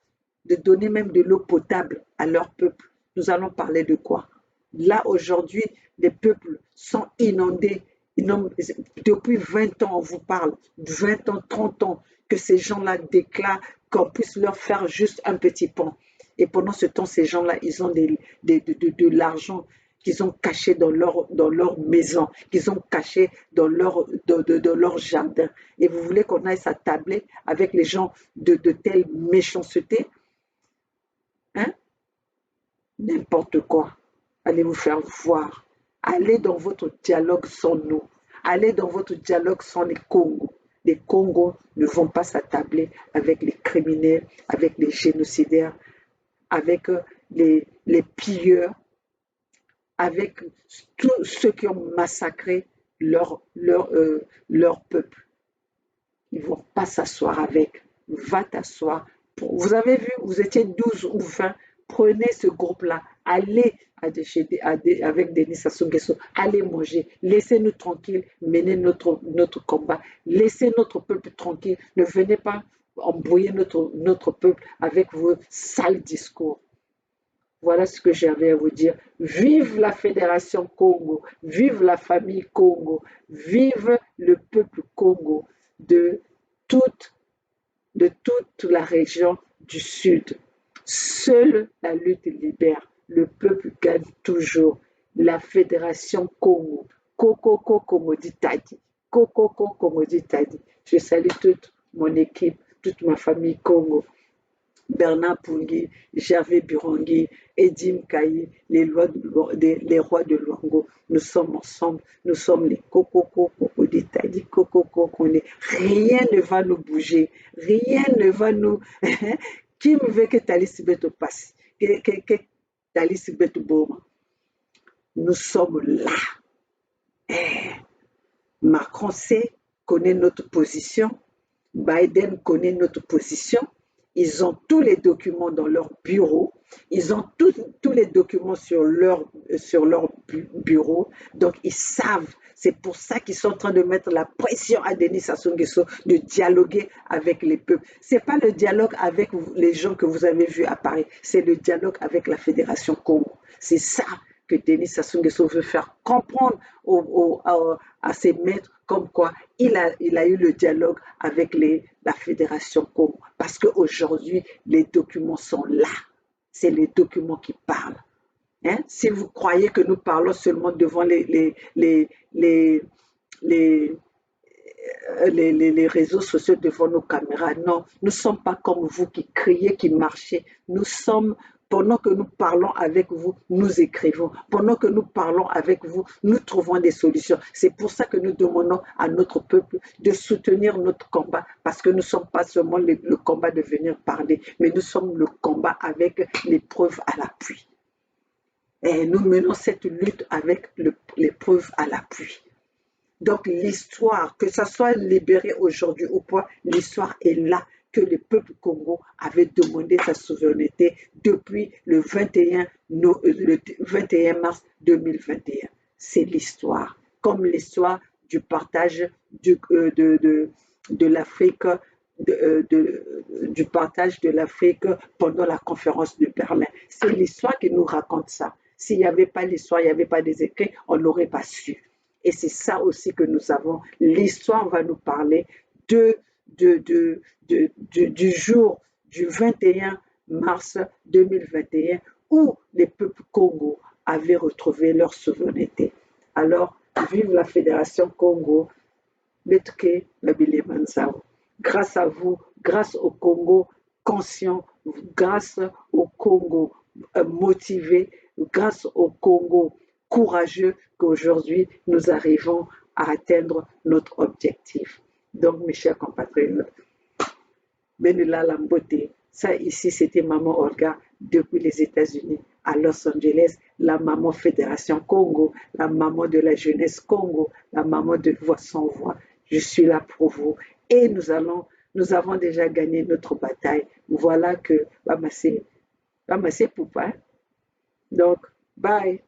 A: de donner même de l'eau potable à leur peuple. Nous allons parler de quoi? Là, aujourd'hui, les peuples sont inondés. Depuis 20 ans, on vous parle, 20 ans, 30 ans, que ces gens-là déclarent qu'on puisse leur faire juste un petit pont. Et pendant ce temps, ces gens-là, ils ont de l'argent qu'ils ont caché dans leur maison, qu'ils ont caché dans leur jardin. Et vous voulez qu'on aille s'attabler avec les gens de telle méchanceté? Hein? N'importe quoi. Allez vous faire voir. Allez dans votre dialogue sans nous. Allez dans votre dialogue sans les Congos. Les Congos ne vont pas s'attabler avec les criminels, avec les génocidaires, avec les pilleurs, avec tous ceux qui ont massacré leur peuple. Ils ne vont pas s'asseoir avec. Va t'asseoir. Vous avez vu, vous étiez 12 ou 20. Prenez ce groupe-là. Allez avec Denis Sassou Nguesso. Allez manger. Laissez-nous tranquilles. Menez notre combat. Laissez notre peuple tranquille. Ne venez pas embrouiller notre peuple avec vos sales discours. Voilà ce que j'avais à vous dire. Vive la Fédération Congo, vive la famille Congo, vive le peuple Congo de toute la région du Sud. Seule la lutte libère. Le peuple gagne toujours. La Fédération Congo. Kokoko Komoditadi. Kokoko Komoditadi. Je salue toute mon équipe, toute ma famille Congo. Bernard Pungui, Gervais Burongi, Edim Kayi, les rois de Luango. Nous sommes ensemble, nous sommes les Kokoko Komoditadi, Kokoko Kone. Rien ne va nous bouger, rien ne va nous... Qui me veut que Thalys Beto passe, que Thalys Beto Boma? Nous sommes là. Macron connaît notre position, Biden connaît notre position. Ils ont tous les documents dans leur bureau. Ils ont tous les documents sur leur bureau, donc ils savent. C'est pour ça qu'ils sont en train de mettre la pression à Denis Sassou Nguesso de dialoguer avec les peuples. C'est pas le dialogue avec les gens que vous avez vus à Paris, c'est le dialogue avec la Fédération Congo. C'est ça que Denis Sassou Nguesso veut faire comprendre à ses maîtres, comme quoi il a eu le dialogue avec la Fédération Congo. Parce qu'aujourd'hui, les documents sont là. C'est les documents qui parlent. Hein? Si vous croyez que nous parlons seulement devant les réseaux sociaux, devant nos caméras, non, nous ne sommes pas comme vous qui criez, qui marchez. Nous sommes, pendant que nous parlons avec vous, nous écrivons. Pendant que nous parlons avec vous, nous trouvons des solutions. C'est pour ça que nous demandons à notre peuple de soutenir notre combat, parce que nous ne sommes pas seulement le combat de venir parler, mais nous sommes le combat avec les preuves à l'appui. Et nous menons cette lutte avec les preuves à l'appui. Donc l'histoire, que ça soit libéré aujourd'hui ou pas, l'histoire est là, que le peuple Congo avait demandé sa souveraineté depuis le 21 mars 2021. C'est l'histoire, comme l'histoire du partage de l'Afrique, du partage de l'Afrique pendant la conférence de Berlin. C'est l'histoire qui nous raconte ça. S'il n'y avait pas l'histoire, il n'y avait pas des écrits, on n'aurait pas su. Et c'est ça aussi que nous avons. L'histoire va nous parler du jour du 21 mars 2021 où les peuples Congo avaient retrouvé leur souveraineté. Alors, vive la Fédération Congo, Betke Nabile Manzao. Grâce à vous, grâce au Congo conscient, grâce au Congo motivé, grâce au Congo courageux, qu'aujourd'hui nous arrivons à atteindre notre objectif. Donc, mes chers compatriotes, Benula Lambote, ça ici c'était Maman Olga depuis les États-Unis à Los Angeles, la maman Fédération Congo, la maman de la jeunesse Congo, la maman de Voix sans voix. Je suis là pour vous et nous avons déjà gagné notre bataille. Voilà que Bamassé Poupa. Donc, bye.